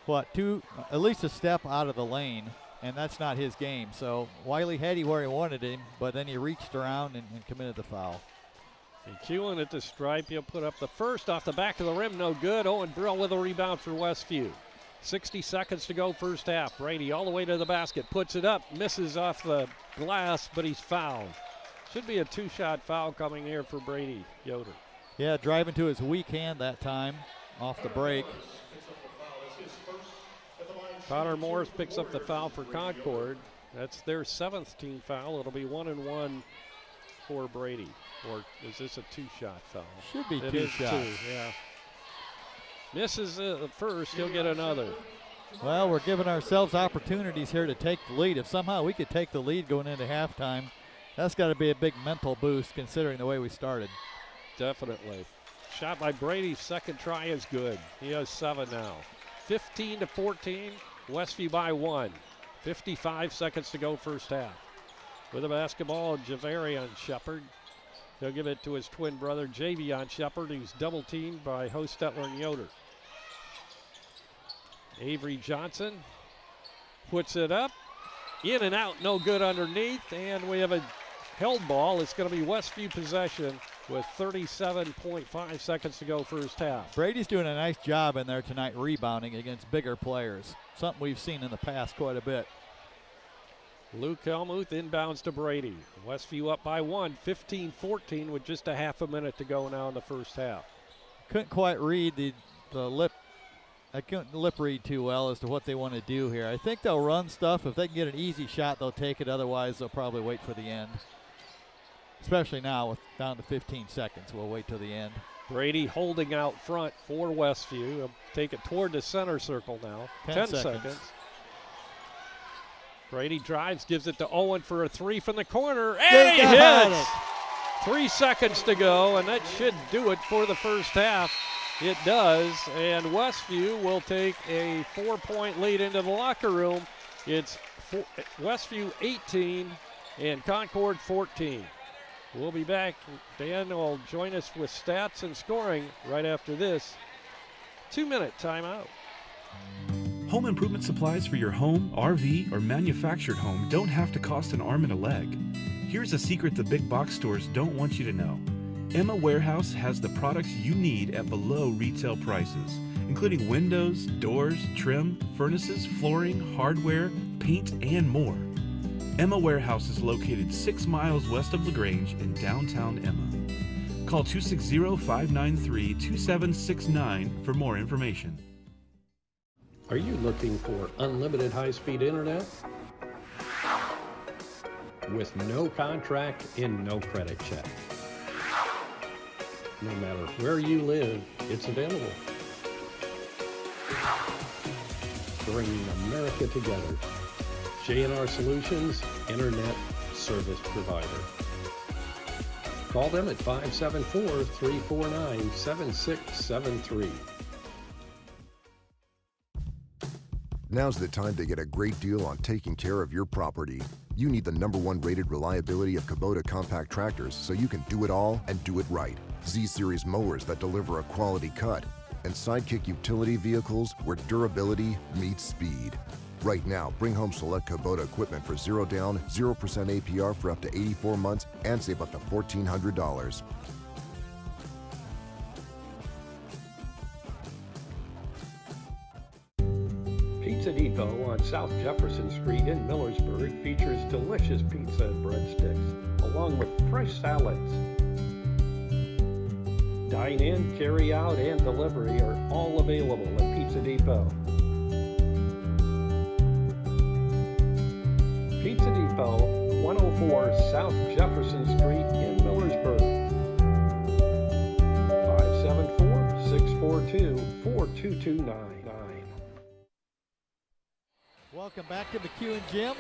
at least a step out of the lane, and that's not his game. So Wiley had him where he wanted him, but then he reached around and committed the foul. McEwen at the stripe. He'll put up the first off the back of the rim, no good. Owen Brill with a rebound for Westview. 60 seconds to go, first half. Brady all the way to the basket, puts it up, misses off the glass, but he's fouled. Should be a 2-shot foul coming here for Brady Yoder. Yeah, driving to his weak hand that time off the break. Connor Morris picks up the foul for Concord. That's their 7th team foul. It'll be 1-and-1 for Brady. Or is this a 2-shot foul? Should be it 2 is shots. 2, yeah. Misses the first, he'll get another. Well, we're giving ourselves opportunities here to take the lead. If somehow we could take the lead going into halftime, that's got to be a big mental boost considering the way we started. Definitely. Shot by Brady, second try is good. He has 7 now. 15-14, Westview by 1. 55 seconds to go, first half. With the basketball, Javarian Shepard. He'll give it to his twin brother, Javion Shepard, who's double teamed by Hostetler and Yoder. Avery Johnson puts it up. In and out, no good underneath, and we have a held ball. It's going to be Westview possession with 37.5 seconds to go, first half. Brady's doing a nice job in there tonight rebounding against bigger players, something we've seen in the past quite a bit. Luke Helmuth inbounds to Brady. Westview up by 1, 15-14 with just a half a minute to go now in the first half. Couldn't quite read the lip. I couldn't lip read too well as to what they want to do here. I think they'll run stuff. If they can get an easy shot, they'll take it. Otherwise, they'll probably wait for the end. Especially now with down to 15 seconds. We'll wait till the end. Brady holding out front for Westview. He'll take it toward the center circle now. 10 seconds. Brady drives, gives it to Owen for a three from the corner, and he hits! 3 seconds to go, and that should do it for the first half. It does, and Westview will take a 4-point lead into the locker room. It's Westview 18 and Concord 14. We'll be back. Dan will join us with stats and scoring right after this 2-minute timeout. Home improvement supplies for your home, RV, or manufactured home don't have to cost an arm and a leg. Here's a secret the big box stores don't want you to know. Emma Warehouse has the products you need at below retail prices, including windows, doors, trim, furnaces, flooring, hardware, paint, and more. Emma Warehouse is located 6 miles west of LaGrange in downtown Emma. Call 260-593-2769 for more information. Are you looking for unlimited high-speed internet? With no contract and no credit check. No matter where you live, it's available. Bringing America together. J&R Solutions, Internet Service Provider. Call them at 574-349-7673. Now's the time to get a great deal on taking care of your property. You need the #1 rated reliability of Kubota compact tractors so you can do it all and do it right. Z-Series mowers that deliver a quality cut, and Sidekick utility vehicles where durability meets speed. Right now, bring home select Kubota equipment for 0 down, 0% APR for up to 84 months and save up to $1,400. Pizza Depot on South Jefferson Street in Millersburg features delicious pizza and breadsticks, along with fresh salads. Dine in, carry out, and delivery are all available at Pizza Depot. Pizza Depot, 104 South Jefferson Street in Millersburg. 574-642-4229. Welcome back to McEwen Gym,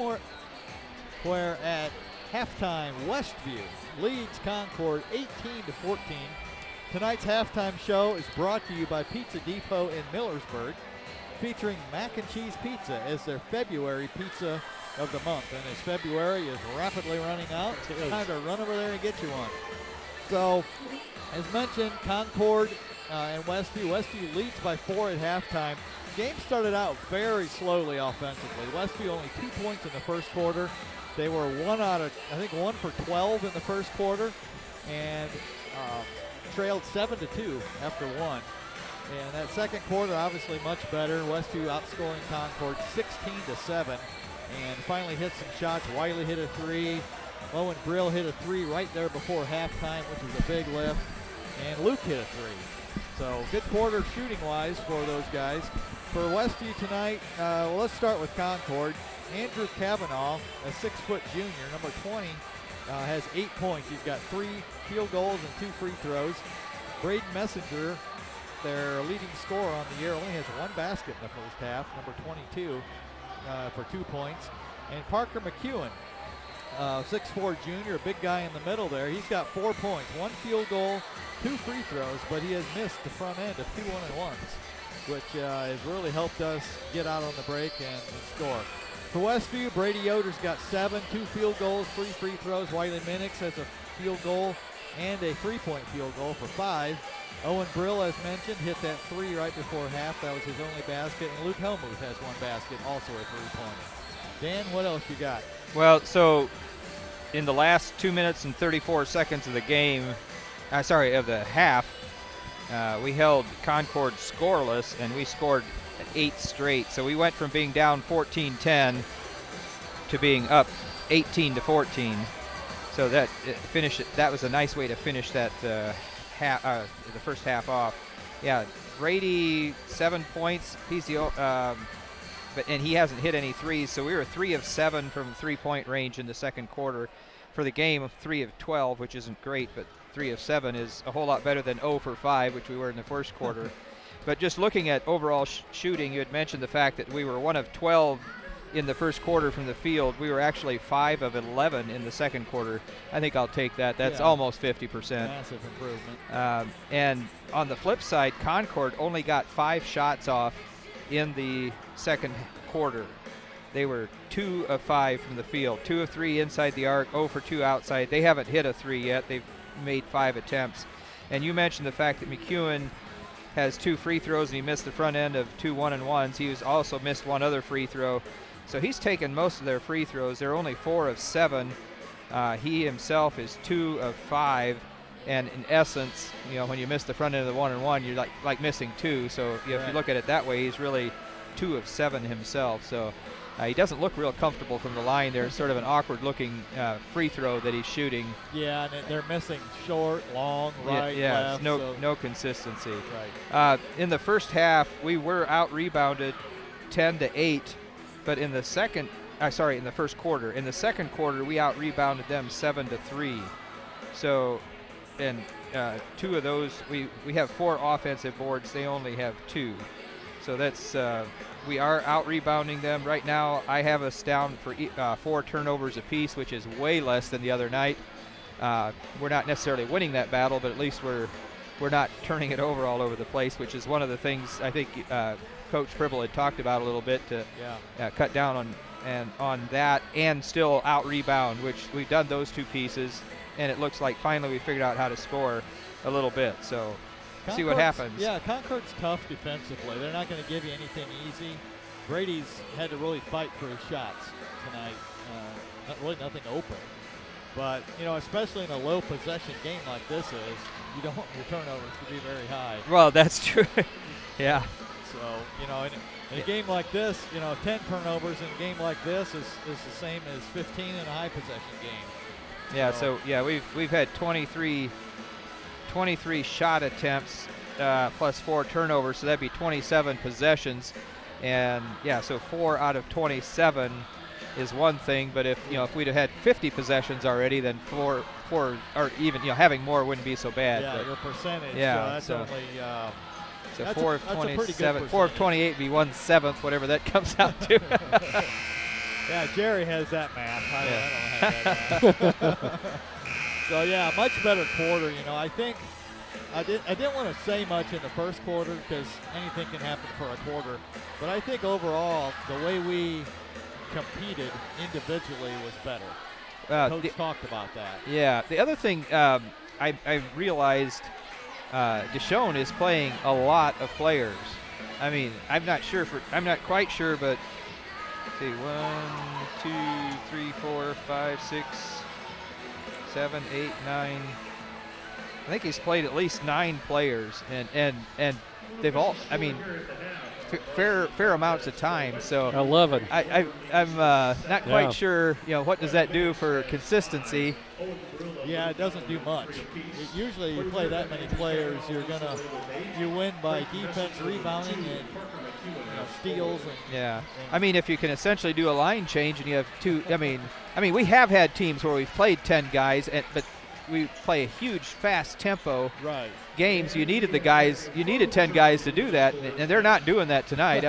where at halftime, Westview leads Concord 18-14. Tonight's halftime show is brought to you by Pizza Depot in Millersburg, featuring mac and cheese pizza as their February pizza of the month. And as February is rapidly running out, it's time to run over there and get you one. So, as mentioned, Concord and Westview leads by 4 at halftime. Game started out very slowly offensively. Westview only 2 points in the first quarter. They were 1 for 12 in the first quarter, and trailed 7-2 after 1. And that second quarter, obviously much better. Westview outscoring Concord 16-7, and finally hit some shots. Wiley hit a 3. Owen Brill hit a 3 right there before halftime, which was a big lift. And Luke hit a 3. So good quarter shooting-wise for those guys. For Westview tonight, let's start with Concord. Andrew Kavanaugh, a 6-foot junior, number 20, has 8 points. He's got 3 field goals and 2 free throws. Braden Messenger, their leading scorer on the year, only has 1 basket in the first half, number 22, for 2 points. And Parker McEwen, 6'4 junior, a big guy in the middle there. He's got 4 points, 1 field goal, 2 free throws, but he has missed the front end of 2 1-and-1s, which has really helped us get out on the break and score. For Westview, Brady Yoder's got 7, 2 field goals, 3 free throws. Wiley Minix has a field goal and a 3-point field goal for 5. Owen Brill, as mentioned, hit that 3 right before half. That was his only basket. And Luke Helmuth has 1 basket, also a 3-pointer. Dan, what else you got? Well, so in the last 2 minutes and 34 seconds of the game, of the half, we held Concord scoreless, and we scored 8 straight. So we went from being down 14-10 to being up 18-14. So that that was a nice way to finish that the first half off. Yeah, Brady 7 points. He's the and he hasn't hit any threes, so we were 3 of 7 from 3-point range in the second quarter. For the game, 3 of 12, which isn't great, but 3 of 7 is a whole lot better than 0 for 5, which we were in the first quarter. But just looking at overall shooting, you had mentioned the fact that we were 1 of 12 in the first quarter from the field. We were actually 5 of 11 in the second quarter. I think I'll take that. That's almost 50%. Massive improvement. And on the flip side, Concord only got 5 shots off in the second quarter. They were 2 of 5 from the field, 2 of 3 inside the arc, 0 for 2 outside. They haven't hit a 3 yet. They've made 5 attempts. And you mentioned the fact that McEwen has 2 free throws and he missed the front end of 2 1-and-1s. He was also missed 1 other free throw. So he's taken most of their free throws. They're only 4 of 7. He himself is 2 of 5. And in essence, when you miss the front end of the 1-and-1, you're like missing 2. So if you look at it that way, he's really 2 of 7 himself. So he doesn't look real comfortable from the line. There's sort of an awkward-looking free throw that he's shooting. Yeah, and they're missing short, long, right, left. No consistency. Right. In the first half, we were out-rebounded 10-8, but in the first quarter. In the second quarter, we out-rebounded them 7-3. So, and 2 of those, we have 4 offensive boards. They only have 2. So that's we are out-rebounding them. Right now, I have us down for 4 turnovers apiece, which is way less than the other night. We're not necessarily winning that battle, but at least we're not turning it over all over the place, which is one of the things I think Coach Pribble had talked about a little bit to cut down on that and still out-rebound, which we've done those 2 pieces, and it looks like finally we figured out how to score a little bit. So see what happens. Yeah, Concord's tough defensively. They're not going to give you anything easy. Brady's had to really fight for his shots tonight. Nothing open. But, especially in a low possession game like this is, you don't want your turnovers to be very high. Well, that's true. Yeah. So, in a game like this, 10 turnovers in a game like this is the same as 15 in a high possession game. Yeah, so we've had 23 shot attempts plus 4 turnovers, so that'd be 27 possessions. And so 4 out of 27 is one thing, but if we'd have had 50 possessions already, then 4 or even having more wouldn't be so bad. Yeah, your percentage. Yeah, so that's only. So that's 4 of 27, 4 of 28 would be 1/7, whatever that comes out to. Yeah, Jerry has that math. I don't have that math. So yeah, much better quarter. I think I didn't want to say much in the first quarter because anything can happen for a quarter. But I think overall, the way we competed individually was better. Coach talked about that. Yeah. The other thing I realized, Deshaun is playing a lot of players. I mean, I'm not quite sure, but let's see, 1, 2, 3, 4, 5, 6, 7, 8, 9. I think he's played at least 9 players, and they've all, fair amounts of time. So 11. I'm not quite sure. What does that do for consistency? Yeah, it doesn't do much. Usually, you play that many players, you win by defense, rebounding, and steals. If you can essentially do a line change and you have 2. We have had teams where we've played 10 guys, but we play a huge, fast tempo games. You needed 10 guys to do that, and they're not doing that tonight.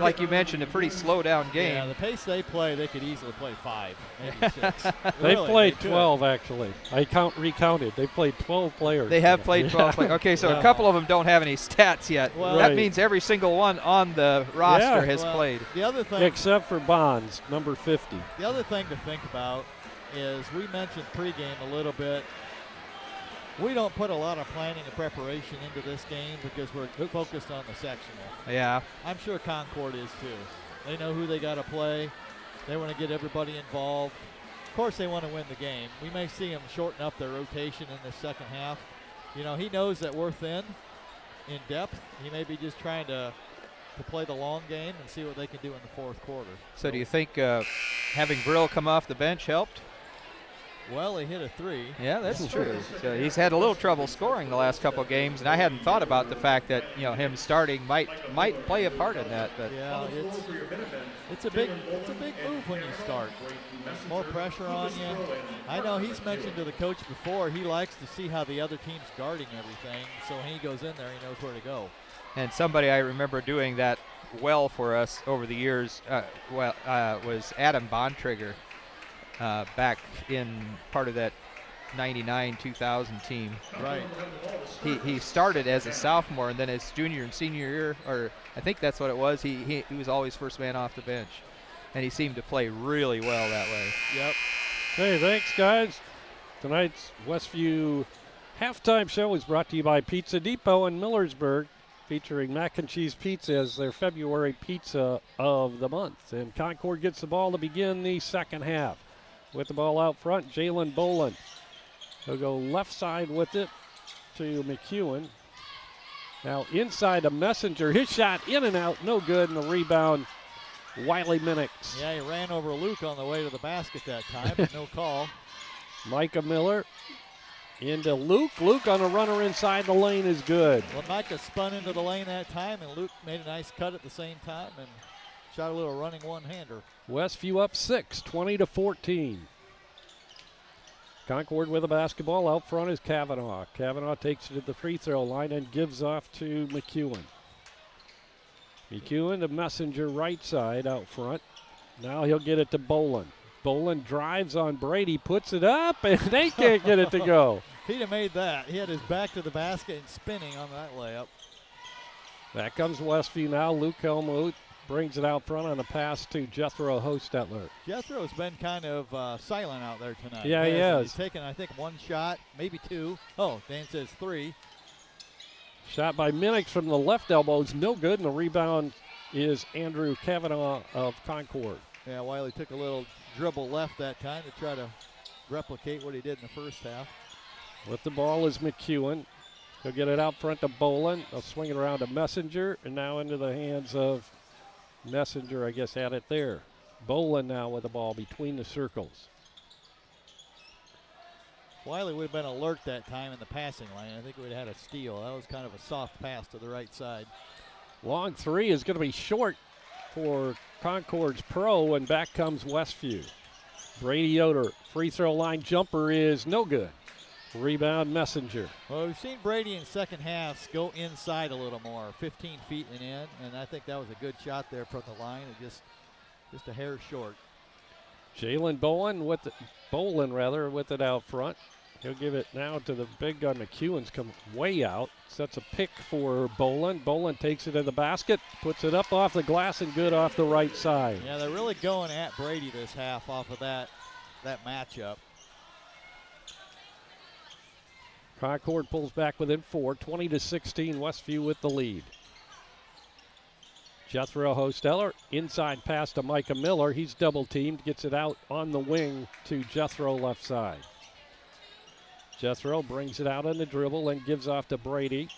Like you mentioned, a pretty slow down game. Yeah, the pace they play, they could easily play 5, maybe 6. They've played 12 actually. I recounted. They've played 12 players. They have played 12 players. Okay, so a couple of them don't have any stats yet. Well, that means every single one on the roster has played. The other thing, except for Bonds, number 50. The other thing to think about is we mentioned pregame a little bit. We don't put a lot of planning and preparation into this game because we're focused on the sectional. Yeah. I'm sure Concord is too. They know who they got to play. They want to get everybody involved. Of course, they want to win the game. We may see them shorten up their rotation in the second half. He knows that we're thin in depth. He may be just trying to play the long game and see what they can do in the fourth quarter. So do you think having Brill come off the bench helped? Well, he hit a 3. Yeah, that's true. So he's had a little trouble scoring the last couple of games, and I hadn't thought about the fact that him starting might play a part in that. But yeah, it's a big move when you start. More pressure on you. I know he's mentioned to the coach before he likes to see how the other team's guarding everything, so when he goes in there, he knows where to go. And somebody I remember doing that well for us over the years was Adam Bontrager. Back in part of that 99-2000 team. Right. He started as a sophomore, and then his junior and senior year, or I think that's what it was, he was always first man off the bench. And he seemed to play really well that way. Yep. Hey, thanks, guys. Tonight's Westview halftime show is brought to you by Pizza Depot in Millersburg, featuring mac and cheese pizza as their February pizza of the month. And Concord gets the ball to begin the second half. With the ball out front, Jalen Boland. He'll go left side with it to McEwen. Now inside to Messenger. His shot in and out, no good, and the rebound, Wiley Minix. Yeah, he ran over Luke on the way to the basket that time, but no call. Micah Miller into Luke. Luke on a runner inside the lane is good. Well, Micah spun into the lane that time, and Luke made a nice cut at the same time and shot a little running one-hander. Westview up 6, 20-14. Concord with the basketball. Out front is Kavanaugh. Kavanaugh takes it to the free throw line and gives off to McEwen. McEwen, the Messenger right side out front. Now he'll get it to Boland. Boland drives on Brady, puts it up, and they can't get it to go. If he'd have made that, he had his back to the basket and spinning on that layup. Back comes Westview now. Luke Helmuth brings it out front on a pass to Jethro Hostetler. Jethro's been kind of silent out there tonight. Yeah, he has. He's taken, I think, one shot, maybe two. Oh, Dan says 3. Shot by Minix from the left elbow is no good, and the rebound is Andrew Kavanaugh of Concord. Yeah, Wiley took a little dribble left that time to try to replicate what he did in the first half. With the ball is McEwen. He'll get it out front to Boland. They'll swing it around to Messenger, and now into the hands of Messenger, I guess, had it there. Boland now with the ball between the circles. Wiley would have been alert that time in the passing lane. I think we would have had a steal. That was kind of a soft pass to the right side. Long three is going to be short for Concord's pro, and back comes Westview. Brady Yoder, free throw line jumper is no good. Rebound Messenger. Well, we've seen Brady in second halves go inside a little more, 15 feet and in, and I think that was a good shot there from the line. It just a hair short. Jalen Boland with it out front. He'll give it now to the big gun. McEwen's come way out. Sets a pick for Boland. Boland takes it to the basket, puts it up off the glass and good off the right side. Yeah, they're really going at Brady this half off of that matchup. Concord pulls back within 4, 20-16, Westview with the lead. Jethro Hostetler, inside pass to Micah Miller. He's double teamed, gets it out on the wing to Jethro left side. Jethro brings it out on the dribble and gives off to Brady.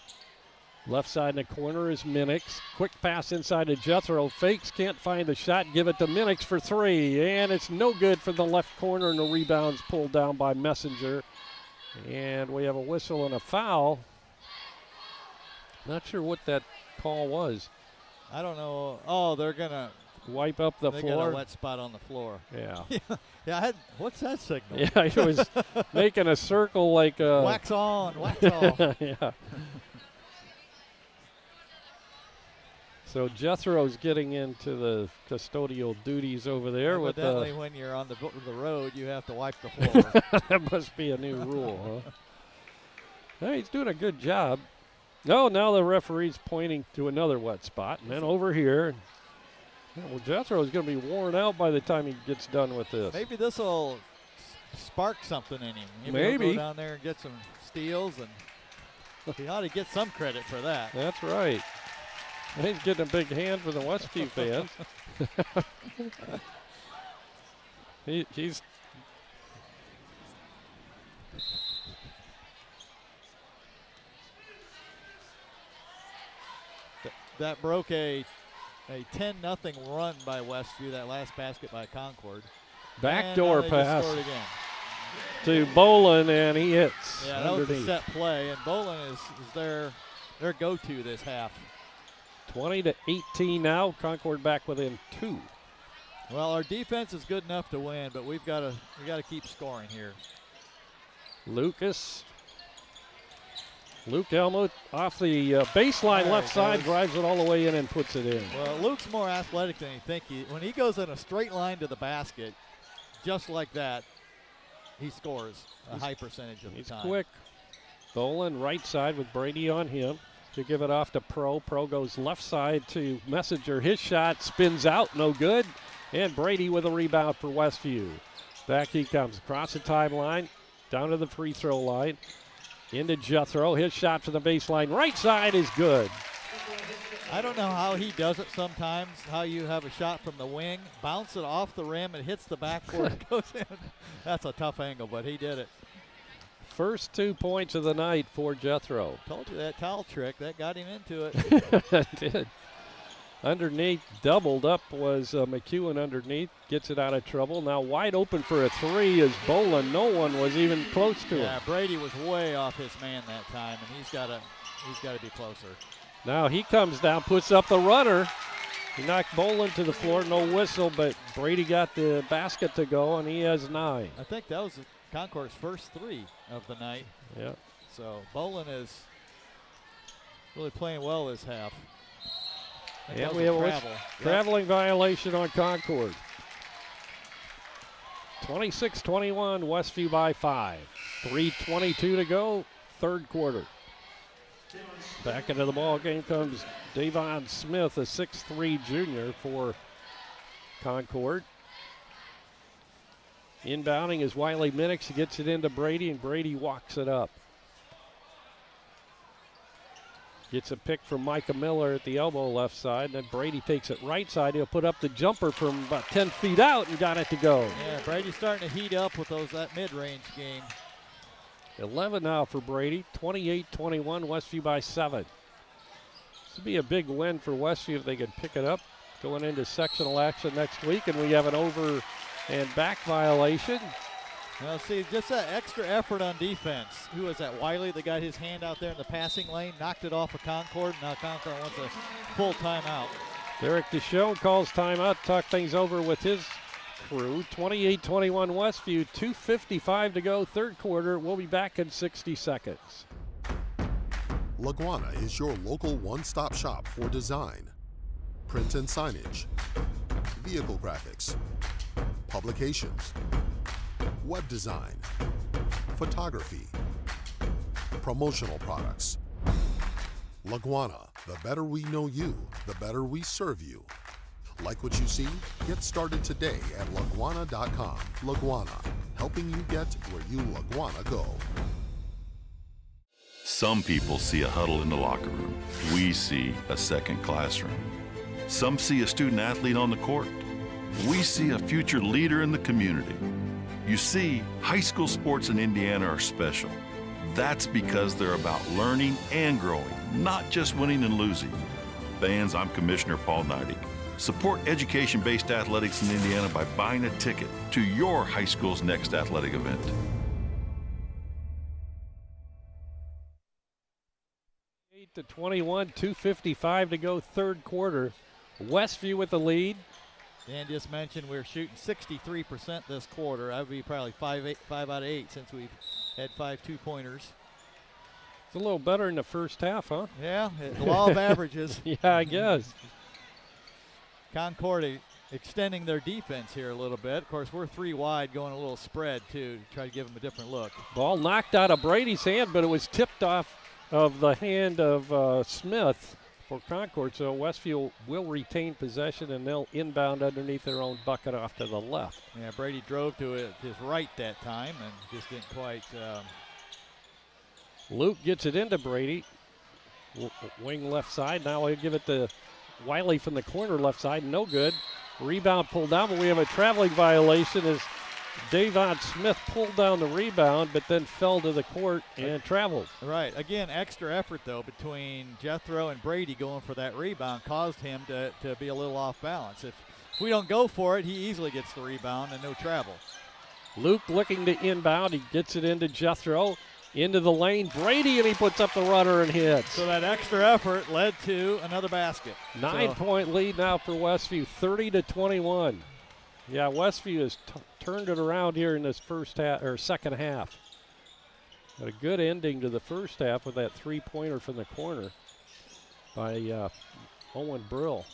Left side in the corner is Minix. Quick pass inside to Jethro. Fakes, can't find the shot. Give it to Minix for 3. And it's no good for the left corner, and the rebound's pulled down by Messenger. And we have a whistle and a foul. Not sure what that call was. I don't know. Oh, they're going to wipe up the floor. They got a wet spot on the floor. Yeah. Yeah. What's that signal? Yeah, he was making a circle like wax on, wax off. Yeah. So Jethro's getting into the custodial duties over there. Evidently, when you're on the road, you have to wipe the floor. That must be a new rule, huh? Hey, he's doing a good job. No, now the referee's pointing to another wet spot. And then over here. Well, Jethro's going to be worn out by the time he gets done with this. Maybe this will spark something in him. Maybe. He'll go down there and get some steals, and he ought to get some credit for that. That's right. He's getting a big hand for the Westview fans. He's that broke a a 10-0 run by Westview, that last basket by Concord. Backdoor pass scored again. to Bolin, and he hits. Yeah, that was underneath. a set play, and Bolin is their go-to this half. 20-18 now. Concord back within 2. Well, our defense is good enough to win, but we got to keep scoring here. Luke Elmuth off the baseline left side, drives it all the way in and puts it in. Well, Luke's more athletic than you think. When he goes in a straight line to the basket, just like that, he scores a high percentage of the time. He's quick. Bolin right side with Brady on him to give it off to Pro. Pro goes left side to Messenger. His shot spins out, no good. And Brady with a rebound for Westview. Back he comes across the timeline, down to the free throw line. Into Jethro. His shot from the baseline right side is good. I don't know how he does it sometimes, how you have a shot from the wing, bounce it off the rim, and hits the backboard, goes in. That's a tough angle, but he did it. First 2 points of the night for Jethro. Told you that towel trick, that got him into it. It did. Underneath, doubled up was McEwen underneath. Gets it out of trouble. Now wide open for a 3 is Bolin. No one was even close to him. Yeah, Brady was way off his man that time, and he's got to be closer. Now he comes down, puts up the runner. He knocked Bolin to the floor, no whistle, but Brady got the basket to go, and he has 9. I think that was Concord's first 3 of the night. Yeah. So Bolin is really playing well this half. And we have a traveling violation on Concord. 26-21, Westview by 5. 3:22 to go, third quarter. Back into the ball game comes Davon Smith, a 6'3" junior for Concord. Inbounding is Wiley Minix. He gets it into Brady, and Brady walks it up. Gets a pick from Micah Miller at the elbow left side. Then Brady takes it right side. He'll put up the jumper from about 10 feet out and got it to go. Yeah, Brady's starting to heat up with that mid-range game. 11 now for Brady. 28-21, Westview by 7. This would be a big win for Westview if they could pick it up going into sectional action next week. And we have an over and back violation. Well, see, just that extra effort on defense. Who was that? Wiley that got his hand out there in the passing lane, knocked it off of Concord. Now Concord wants a full timeout. Derek DeShone calls timeout, talk things over with his crew. 28-21 Westview, 2:55 to go, third quarter. We'll be back in 60 seconds. LaGwana is your local one-stop shop for design, print and signage, vehicle graphics, publications, web design, photography, promotional products. LaGwana, the better we know you, the better we serve you. Like what you see? Get started today at LaGwana.com. LaGwana, helping you get where you LaGwana go. Some people see a huddle in the locker room. We see a second classroom. Some see a student athlete on the court. We see a future leader in the community. You see, high school sports in Indiana are special. That's because they're about learning and growing, not just winning and losing. Fans, I'm Commissioner Paul Neidig. Support education-based athletics in Indiana by buying a ticket to your high school's next athletic event. To 21, 2:55 to go, third quarter. Westview with the lead. Dan just mentioned we're shooting 63% this quarter. That would be probably 5 out of 8 since we've had 5 two-pointers. It's a little better in the first half, huh? Yeah, the law of averages. Yeah, I guess. Concord extending their defense here a little bit. Of course, we're 3 wide, going a little spread, too, to try to give them a different look. Ball knocked out of Brady's hand, but it was tipped off of the hand of Smith for Concord. So Westview will retain possession, and they'll inbound underneath their own bucket off to the left. Yeah, Brady drove to his right that time and just didn't quite. Luke gets it into Brady. Wing left side. Now he'll give it to Wiley from the corner left side. No good. Rebound pulled down, but we have a traveling violation as Davon Smith pulled down the rebound, but then fell to the court and traveled. Right. Again, extra effort, though, between Jethro and Brady going for that rebound caused him to be a little off balance. If we don't go for it, he easily gets the rebound and no travel. Luke looking to inbound. He gets it into Jethro, into the lane. Brady, and he puts up the runner and hits. So that extra effort led to another basket. 9-point lead now for Westview, 30-21. Yeah, Westview has turned it around here in this second half. But a good ending to the first half with that three-pointer from the corner by Owen Brill.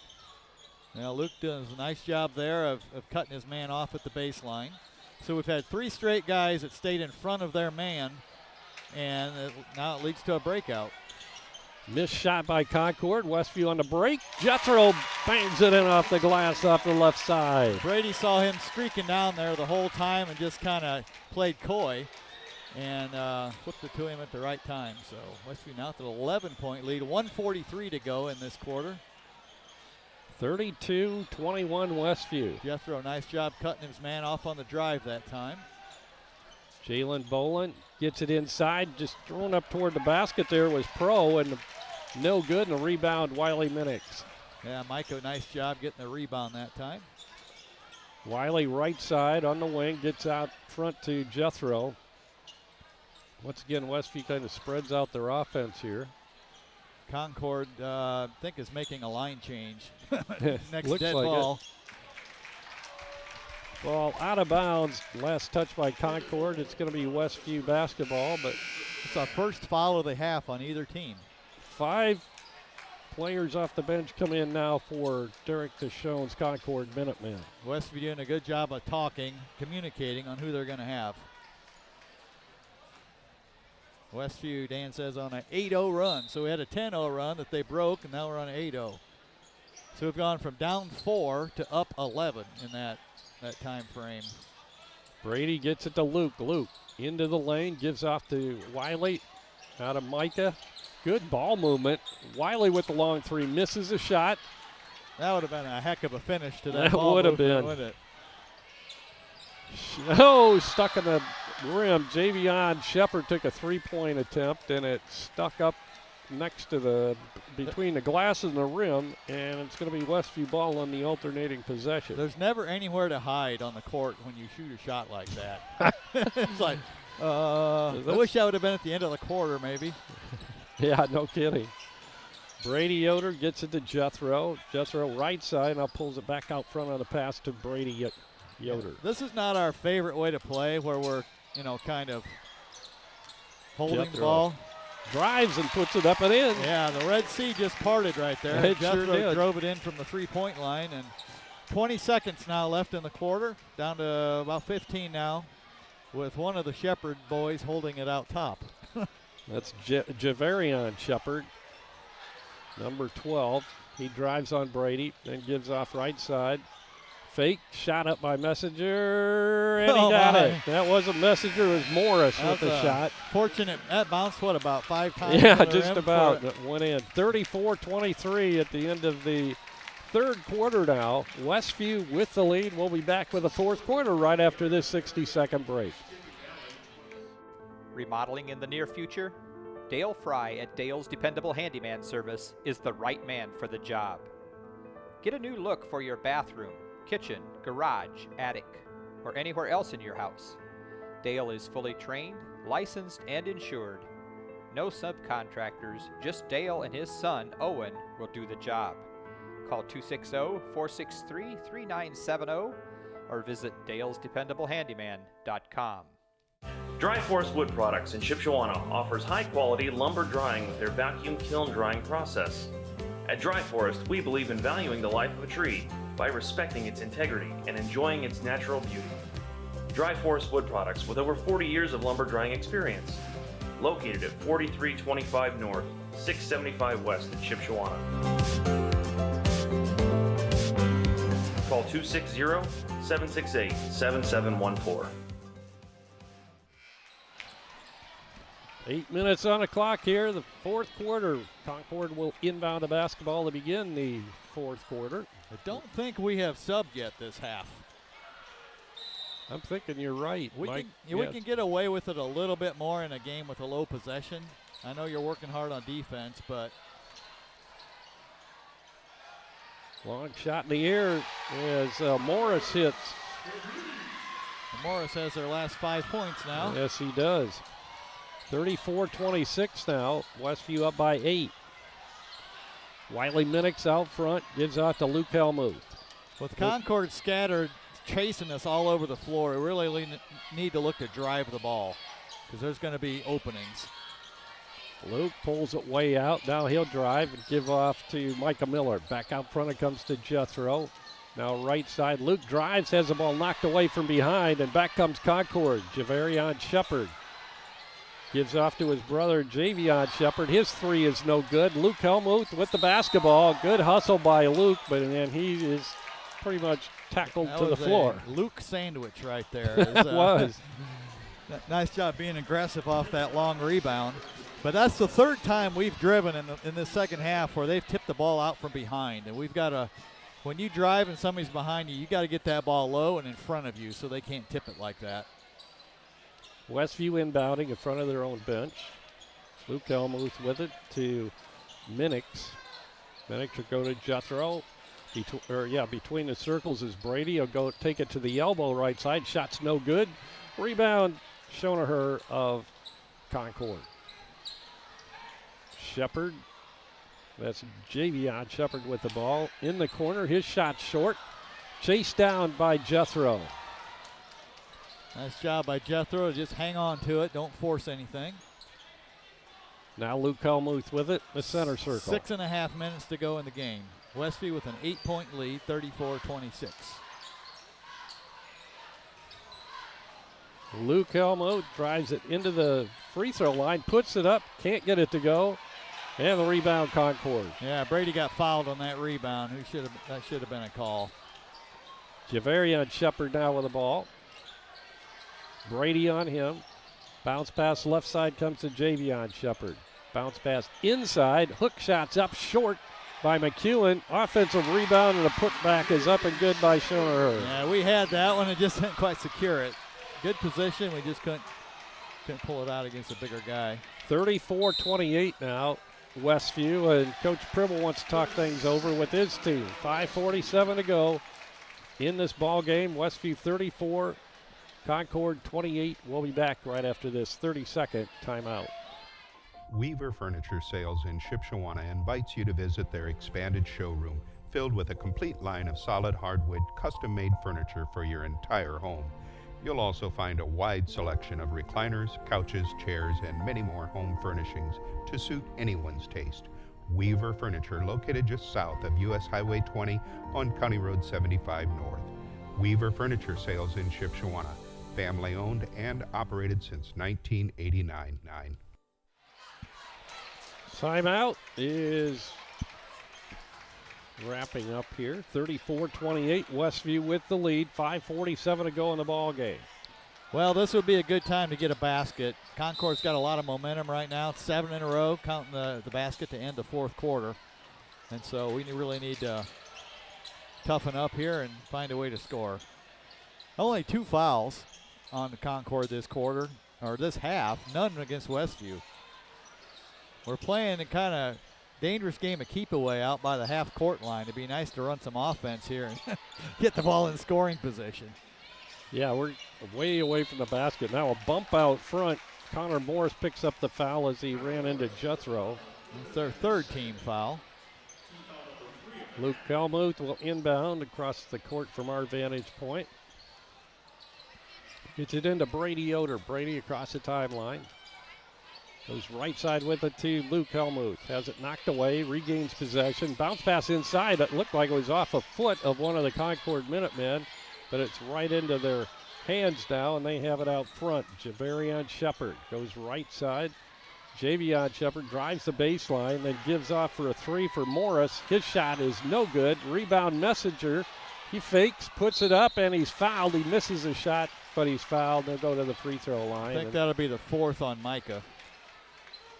Now Luke does a nice job there of cutting his man off at the baseline. So we've had 3 straight guys that stayed in front of their man, and now it leads to a breakout. Missed shot by Concord. Westview on the break. Jethro bangs it in off the glass off the left side. Brady saw him streaking down there the whole time and just kind of played coy and whipped it to him at the right time. So Westview now with an 11-point lead. 1:43 to go in this quarter. 32-21 Westview. Jethro, nice job cutting his man off on the drive that time. Jalen Boland gets it inside, just thrown up toward the basket there was Pro, and no good, and a rebound, Wiley Minix. Yeah, Micah, nice job getting the rebound that time. Wiley right side on the wing, gets out front to Jethro. Once again, Westview kind of spreads out their offense here. Concord, I think, is making a line change. Next Looks dead like ball. Ball out of bounds. Last touch by Concord. It's going to be Westview basketball, but it's our first foul of the half on either team. 5 players off the bench come in now for Derek Deshone's Concord Minutemen. Westview doing a good job of talking, communicating on who they're going to have. Westview, Dan says, on an 8-0 run. So we had a 10-0 run that they broke, and now we're on an 8-0. So we've gone from down 4 to up 11 in that time frame. Brady gets it to Luke. Luke into the lane, gives off to Wiley. Out of Micah. Good ball movement. Wiley with the long 3, misses a shot. That would have been a heck of a finish to that ball. That would have been. Wouldn't it? Oh, stuck in the rim. Javion Shepard took a 3-point attempt, and it stuck up next to between the glass and the rim, and it's going to be Westview ball on the alternating possession. There's never anywhere to hide on the court when you shoot a shot like that. It's like, I wish I would have been at the end of the quarter, maybe. Yeah, no kidding. Brady Yoder gets it to Jethro. Jethro right side, now pulls it back out front on the pass to Brady Yoder. This is not our favorite way to play, where we're, kind of holding the ball. Drives and puts it up and in. Yeah, the Red Sea just parted right there. It Jethro sure did. drove it in from the 3-point line, and 20 seconds now left in the quarter, down to about 15 now, with one of the Shepard boys holding it out top. That's Javarion Shepard, number 12. He drives on Brady, then gives off right side. Fake shot up by Messenger, and he got it. That wasn't Messenger, it was Morris with the shot. Fortunate, that bounced, about 5 times? Yeah, just about. It went in. 34-23 at the end of the third quarter now. Westview with the lead. We'll be back with the fourth quarter right after this 60-second break. Remodeling in the near future? Dale Fry at Dale's Dependable Handyman Service is the right man for the job. Get a new look for your bathroom, kitchen, garage, attic, or anywhere else in your house. Dale is fully trained, licensed, and insured. No subcontractors, just Dale and his son, Owen, will do the job. Call 260-463-3970 or visit dalesdependablehandyman.com. Dry Forest Wood Products in Shipshewana offers high-quality lumber drying with their vacuum kiln drying process. At Dry Forest, we believe in valuing the life of a tree by respecting its integrity and enjoying its natural beauty. Dry Forest Wood Products with over 40 years of lumber drying experience. Located at 4325 North, 675 West in Shipshewana. Call 260-768-7714. 8 minutes on the clock here, the fourth quarter. Concord will inbound the basketball to begin the fourth quarter. I don't think we have subbed yet this half. I'm thinking you're right, Mike. We can get away with it a little bit more in a game with a low possession. I know you're working hard on defense, but long shot in the air as Morris hits. Morris has their last 5 points now. Yes, he does. 34-26 now. Westview up by 8. Wiley Minix out front, gives out to Luke Helmuth. With Concord scattered, chasing us all over the floor, we really need to look to drive the ball because there's going to be openings. Luke pulls it way out. Now he'll drive and give off to Micah Miller. Back out front it comes to Jethro. Now right side, Luke drives, has the ball knocked away from behind, and back comes Concord. Javarion Shepard gives off to his brother Javion Shepard. His three is no good. Luke Helmuth with the basketball. Good hustle by Luke, but then he is pretty much tackled to the floor. Luke sandwich right there. It was. Nice job being aggressive off that long rebound. But that's the third time we've driven in the second half where they've tipped the ball out from behind. And we've got to, when you drive and somebody's behind you, you got to get that ball low and in front of you so they can't tip it like that. Westview inbounding in front of their own bench. Luke Helmuth with it to Minix. Minix will go to Jethro. Between the circles is Brady. He'll go take it to the elbow right side. Shot's no good. Rebound, Schonaher of Concord. Shepard. That's Javion Shepard with the ball. In the corner, his shot short. Chased down by Jethro. Nice job by Jethro. Just hang on to it. Don't force anything. Now Luke Helmuth with it, the center circle. 6.5 minutes to go in the game. Westview with an 8-point lead, 34-26. Luke Helmuth drives it into the free throw line, puts it up, can't get it to go, and the rebound Concord. Yeah, Brady got fouled on that rebound. That should have been a call. Javarion Shepard now with the ball. Brady on him. Bounce pass left side comes to Javion Shepard. Bounce pass inside. Hook shots up short by McEwen. Offensive rebound and a putback is up and good by Schoner. Yeah, we had that one. It just didn't quite secure it. Good position. We just couldn't pull it out against a bigger guy. 34-28 now. Westview, and Coach Pribble wants to talk things over with his team. 5:47 to go in this ball game. Westview 34, Concord 28. We'll be back right after this 30-second timeout. Weaver Furniture Sales in Shipshewana invites you to visit their expanded showroom filled with a complete line of solid hardwood, custom-made furniture for your entire home. You'll also find a wide selection of recliners, couches, chairs, and many more home furnishings to suit anyone's taste. Weaver Furniture, located just south of US Highway 20 on County Road 75 North. Weaver Furniture Sales in Shipshewana, family owned and operated since 1989. Timeout is wrapping up here. 34-28, Westview with the lead. 5:47 to go in the ball game. Well, this would be a good time to get a basket. Concord's got a lot of momentum right now. 7 in a row, counting the basket to end the fourth quarter. And so we really need to toughen up here and find a way to score. Only 2 fouls on the Concord this quarter, or this half, none against Westview. We're playing a kind of dangerous game of keep away out by the half court line. It'd be nice to run some offense here and get the ball in scoring position. Yeah, we're way away from the basket. Now a bump out front. Connor Morris picks up the foul as he ran into Jethro. It's their third team foul. Luke Helmuth will inbound across the court from our vantage point. Gets it into Brady Yoder. Brady across the timeline. Goes right side with it to Luke Helmuth. Has it knocked away, regains possession. Bounce pass inside. It looked like it was off a foot of one of the Concord Minutemen, but it's right into their hands now, and they have it out front. Javarion Shepard goes right side. Javion Shepard drives the baseline, then gives off for a three for Morris. His shot is no good. Rebound Messenger. He fakes, puts it up, and he's fouled. He misses a shot, but he's fouled. They'll go to the free throw line. I think that'll be the fourth on Micah.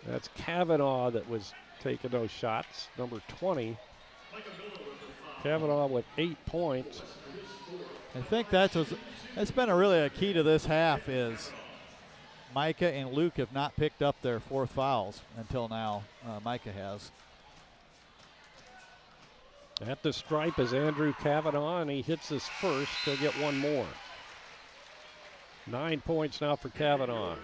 That's Kavanaugh that was taking those shots, number 20. Kavanaugh with 8 points. I think that's been really a key to this half is Micah and Luke have not picked up their 4th fouls until now. Micah has. At the stripe is Andrew Kavanaugh, and he hits his first. He'll get one more. 9 points now for Kavanaugh.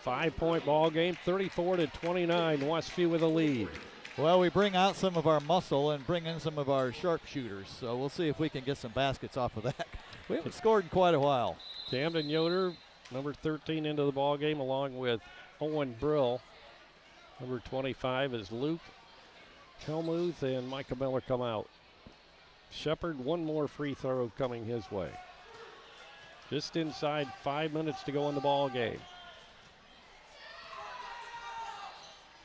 5-point ball game, 34-29. Westview with a lead. Well, we bring out some of our muscle and bring in some of our sharpshooters, so we'll see if we can get some baskets off of that. We haven't scored in quite a while. Camden Yoder, number 13, into the ball game, along with Owen Brill. Number 25 is Luke Helmuth, and Micah Miller come out. Shepard, one more free throw coming his way. Just inside 5 minutes to go in the ball game.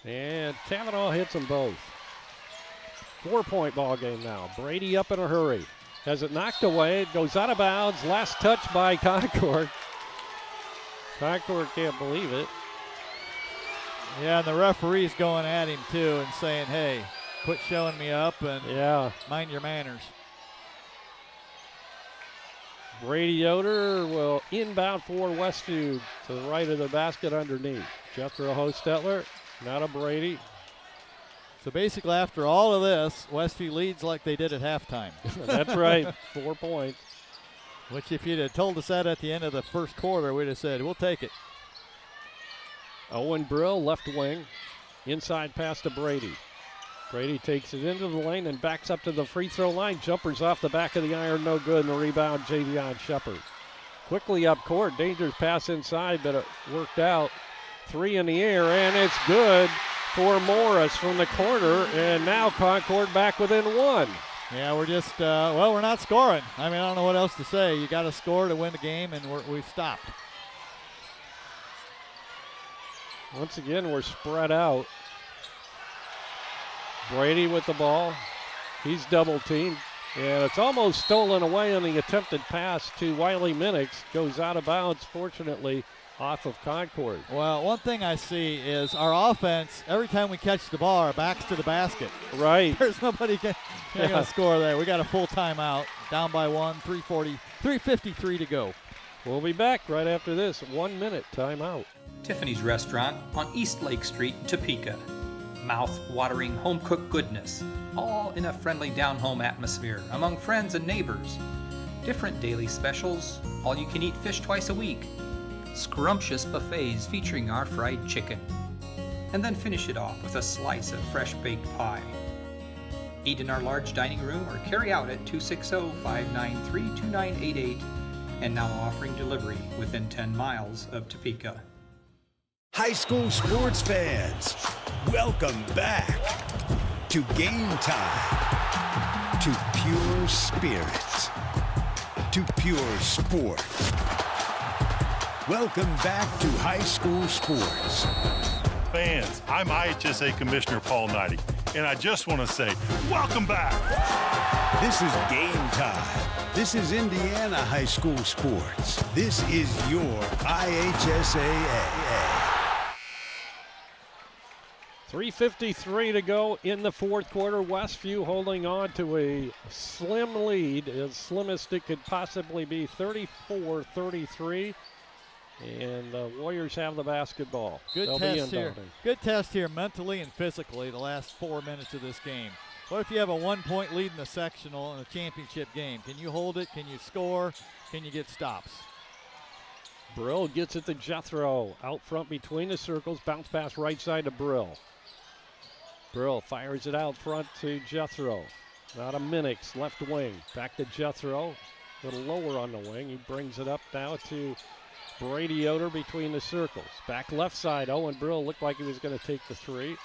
And Kavanaugh hits them both. 4-point ball game now. Brady up in a hurry. Has it knocked away. It goes out of bounds. Last touch by Concord. Concord can't believe it. Yeah, and the referee's going at him too and saying, hey, quit showing me up and mind your manners. Brady Yoder will inbound for Westview to the right of the basket underneath. Jethro Hostetler, not a Brady. So basically after all of this, Westview leads like they did at halftime. That's right, 4 points. Which if you'd have told us that at the end of the first quarter, we'd have said, we'll take it. Owen Brill, left wing, inside pass to Brady. Brady takes it into the lane and backs up to the free throw line. Jumpers off the back of the iron, no good, and the rebound, Javion Shepard. Quickly up court, dangerous pass inside, but it worked out. 3 in the air, and it's good for Morris from the corner, and now Concord back within 1. Yeah, we're just, we're not scoring. I mean, I don't know what else to say. You got to score to win the game, and we've stopped. Once again, we're spread out. Brady with the ball. He's double teamed. And it's almost stolen away on the attempted pass to Wiley Minix. Goes out of bounds, fortunately, off of Concord. Well, one thing I see is our offense, every time we catch the ball, our back's to the basket. Right. There's nobody going to score there. We got a full timeout, down by 1, 3:53 to go. We'll be back right after this. 1 minute timeout. Tiffany's Restaurant on East Lake Street, Topeka. Mouth-watering home-cooked goodness, all in a friendly down-home atmosphere among friends and neighbors. Different daily specials, all-you-can-eat fish twice a week, scrumptious buffets featuring our fried chicken, and then finish it off with a slice of fresh-baked pie. Eat in our large dining room or carry out at 260-593-2988, and now offering delivery within 10 miles of Topeka. High school sports fans, welcome back to Game Time, to pure spirits, to pure sport. Welcome back to high school sports. Fans, I'm IHSA Commissioner Paul Knighty, and I just want to say, welcome back. This is Game Time. This is Indiana high school sports. This is your IHSAA. 3:53 to go in the fourth quarter. Westview holding on to a slim lead, as slim as it could possibly be, 34-33. And the Warriors have the basketball. Good test here. Good test here mentally and physically the last 4 minutes of this game. What if you have a 1-point lead in the sectional in a championship game? Can you hold it? Can you score? Can you get stops? Brill gets it to Jethro. Out front between the circles. Bounce pass right side to Brill. Brill fires it out front to Jethro. Not a Minix, left wing. Back to Jethro. A little lower on the wing. He brings it up now to Brady Yoder between the circles. Back left side. Owen Brill looked like he was going to take the three.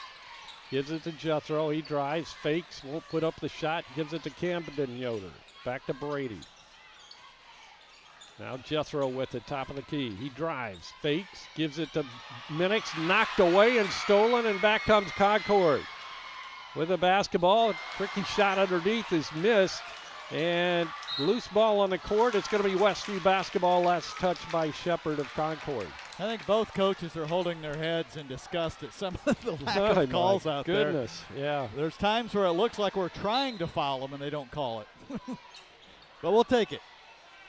Gives it to Jethro. He drives, fakes, won't put up the shot. Gives it to Camden Yoder. Back to Brady. Now Jethro with the top of the key. He drives, fakes, gives it to Minix, knocked away and stolen, and back comes Concord with the basketball. Tricky shot underneath is missed, and loose ball on the court. It's going to be Westview basketball. Last touch by Shepard of Concord. I think both coaches are holding their heads in disgust at some of the lack of calls out there. Goodness, yeah. There's times where it looks like we're trying to foul them and they don't call it. But we'll take it.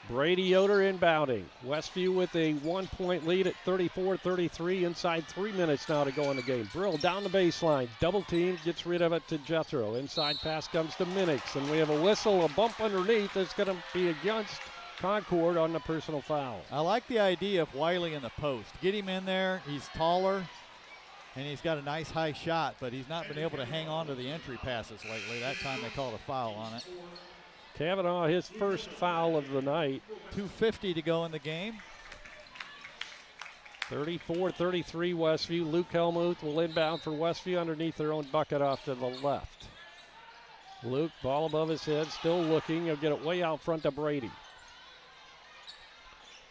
Brady Yoder inbounding. Westview with a 1-point lead at 34-33. Inside 3 minutes now to go in the game. Brill down the baseline. Double team, gets rid of it to Jethro. Inside pass comes to Minix. And we have a whistle, a bump underneath. It's going to be against Concord on the personal foul. I like the idea of Wiley in the post. Get him in there. He's taller, and he's got a nice high shot, but he's not been able to hang on to the entry passes lately. That time they called a foul on it. Kavanaugh, his first foul of the night. 2:50 to go in the game. 34-33 Westview. Luke Helmuth will inbound for Westview underneath their own bucket off to the left. Luke, ball above his head, still looking. He'll get it way out front to Brady.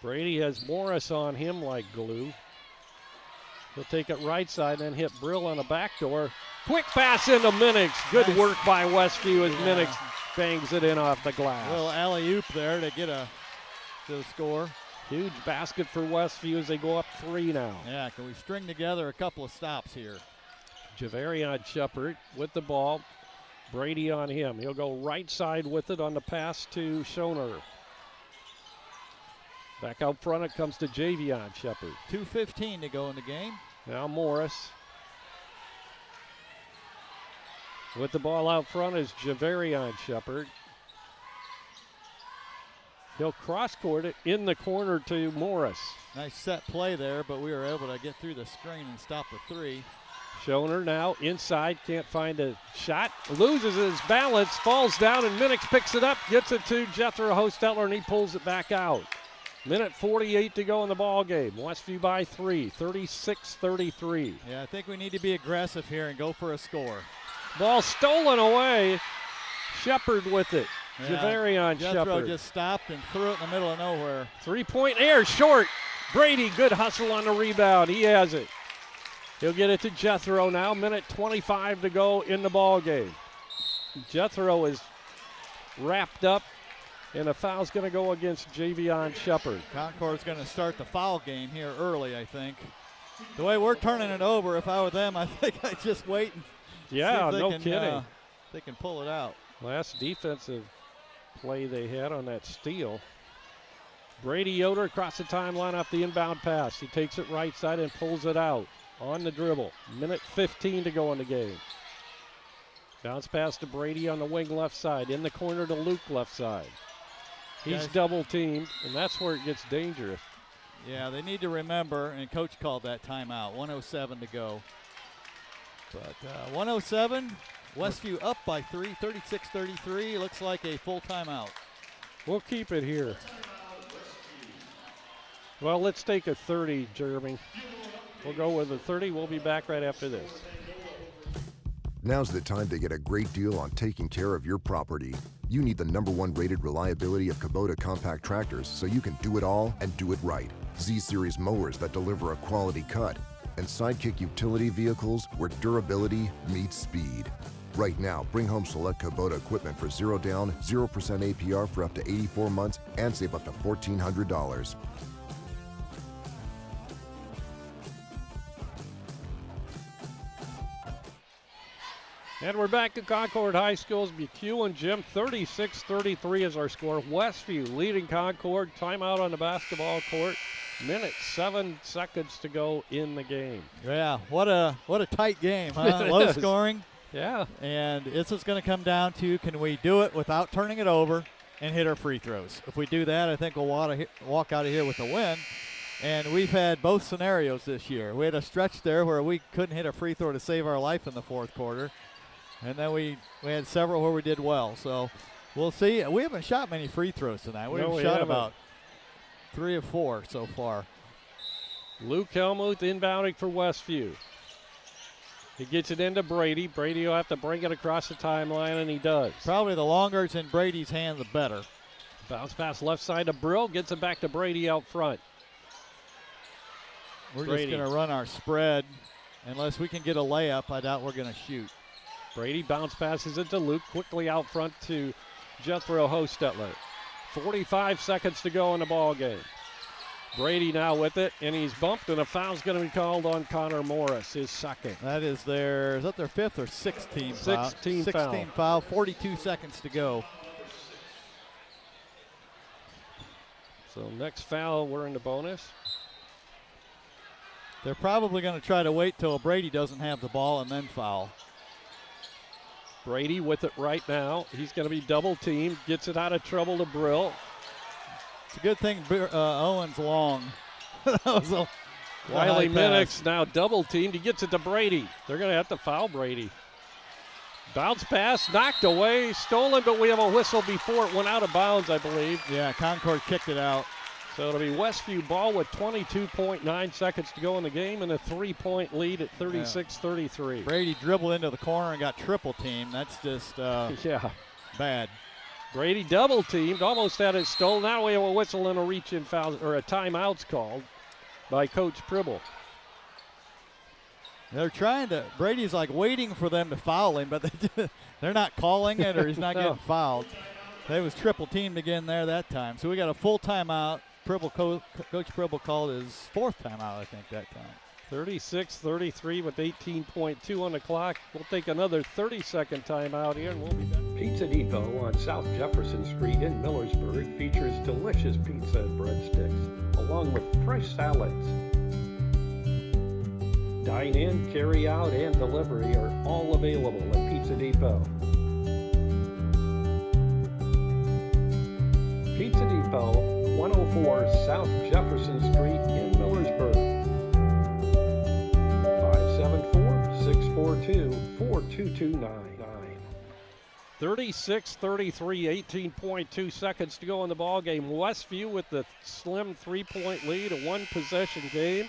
Brady has Morris on him like glue. He'll take it right side and hit Brill on the back door. Quick pass into Minix. Good work by Westview as Minix bangs it in off the glass. A little alley-oop there to get to the score. Huge basket for Westview as they go up 3 now. Yeah, can we string together a couple of stops here? Javarion Shepard with the ball. Brady on him. He'll go right side with it on the pass to Schoner. Back out front it comes to Javion Shepard. 2:15 to go in the game. Now Morris. With the ball out front is Javarion Shepard. He'll cross-court it in the corner to Morris. Nice set play there, but we were able to get through the screen and stop the 3. Schoner now inside, can't find a shot. Loses his balance, falls down, and Minix picks it up, gets it to Jethro Hostetler, and he pulls it back out. Minute 48 to go in the ball game. Westview by 3, 36-33. Yeah, I think we need to be aggressive here and go for a score. Ball stolen away. Shepard with it. Yeah, Javarion Jethro Shepard. just stopped and threw it in the middle of nowhere. 3-point air, short. Brady, good hustle on the rebound. He has it. He'll get it to Jethro now. Minute 25 to go in the ball game. Jethro is wrapped up, and a foul's going to go against Javion Shepard. Concord's going to start the foul game here early, I think. The way we're turning it over, if I were them, I think I'd just wait and see if they can, they can pull it out. Last defensive play they had on that steal. Brady Yoder across the timeline off the inbound pass. He takes it right side and pulls it out on the dribble. Minute 15 to go in the game. Bounce pass to Brady on the wing left side. In the corner to Luke left side. He's double teamed, and that's where it gets dangerous. Yeah, they need to remember, and Coach called that timeout. 1:07 to go. But 1:07, Westview up by 3, 36-33. Looks like a full timeout. We'll keep it here. Well, let's take a 30, Jeremy. We'll go with a 30. We'll be back right after this. Now's the time to get a great deal on taking care of your property. You need the #1 rated reliability of Kubota compact tractors so you can do it all and do it right. Z-Series mowers that deliver a quality cut, and Sidekick utility vehicles where durability meets speed. Right now, bring home select Kubota equipment for 0 down, 0% APR for up to 84 months and save up to $1,400. And we're back to Concord High School's McEwen Gym. 36-33 is our score. Westview leading Concord. Timeout on the basketball court. Minute 7 seconds to go in the game. Yeah, what a tight game, huh? Low scoring. Yeah. And this is going to come down to, can we do it without turning it over and hit our free throws? If we do that, I think we'll walk out of here with a win. And we've had both scenarios this year. We had a stretch there where we couldn't hit a free throw to save our life in the fourth quarter. And then we had several where we did well. So we'll see. We haven't shot many free throws tonight. We've shot about 3 of 4 so far. Luke Helmuth inbounding for Westview. He gets it into Brady. Brady will have to bring it across the timeline, and he does. Probably the longer it's in Brady's hand, the better. Bounce pass left side to Brill. Gets it back to Brady out front. We're just going to run our spread. Unless we can get a layup, I doubt we're going to shoot. Brady bounce passes it to Luke. Quickly out front to Jethro Hostetler. 45 seconds to go in the ball game. Brady now with it, and he's bumped, and a foul's going to be called on Connor Morris, his second. That is their 5th or 6th team foul? 16 foul. 42 seconds to go. So next foul, we're in the bonus. They're probably going to try to wait till Brady doesn't have the ball and then foul. Brady with it right now. He's going to be double teamed. Gets it out of trouble to Brill. It's a good thing Owen's long. That was a Wiley high pass. Minix now double teamed. He gets it to Brady. They're going to have to foul Brady. Bounce pass, knocked away, stolen, but we have a whistle before it went out of bounds, I believe. Yeah, Concord kicked it out. So it'll be Westview ball with 22.9 seconds to go in the game and a 3-point lead at 36-33. Brady dribbled into the corner and got triple teamed. That's just bad. Brady double teamed, almost had it stolen. Now we have a whistle and a reach in foul, or a timeout's called by Coach Pribble. They're trying to, Brady's like waiting for them to foul him, but they're not calling it or he's not getting fouled. They was triple teamed again there that time. So we got a full timeout. Coach Pribble called his fourth timeout, I think, that time. 36-33 with 18.2 on the clock. We'll take another 30-second timeout here and we'll be back. Pizza Depot on South Jefferson Street in Millersburg features delicious pizza and breadsticks, along with fresh salads. Dine in, carry out, and delivery are all available at Pizza Depot. Pizza Depot, 104 South Jefferson Street in Millersburg. 574-642-4229. 36-33, 18.2 seconds to go in the ball game. Westview with the slim 3-point lead, a one-possession game.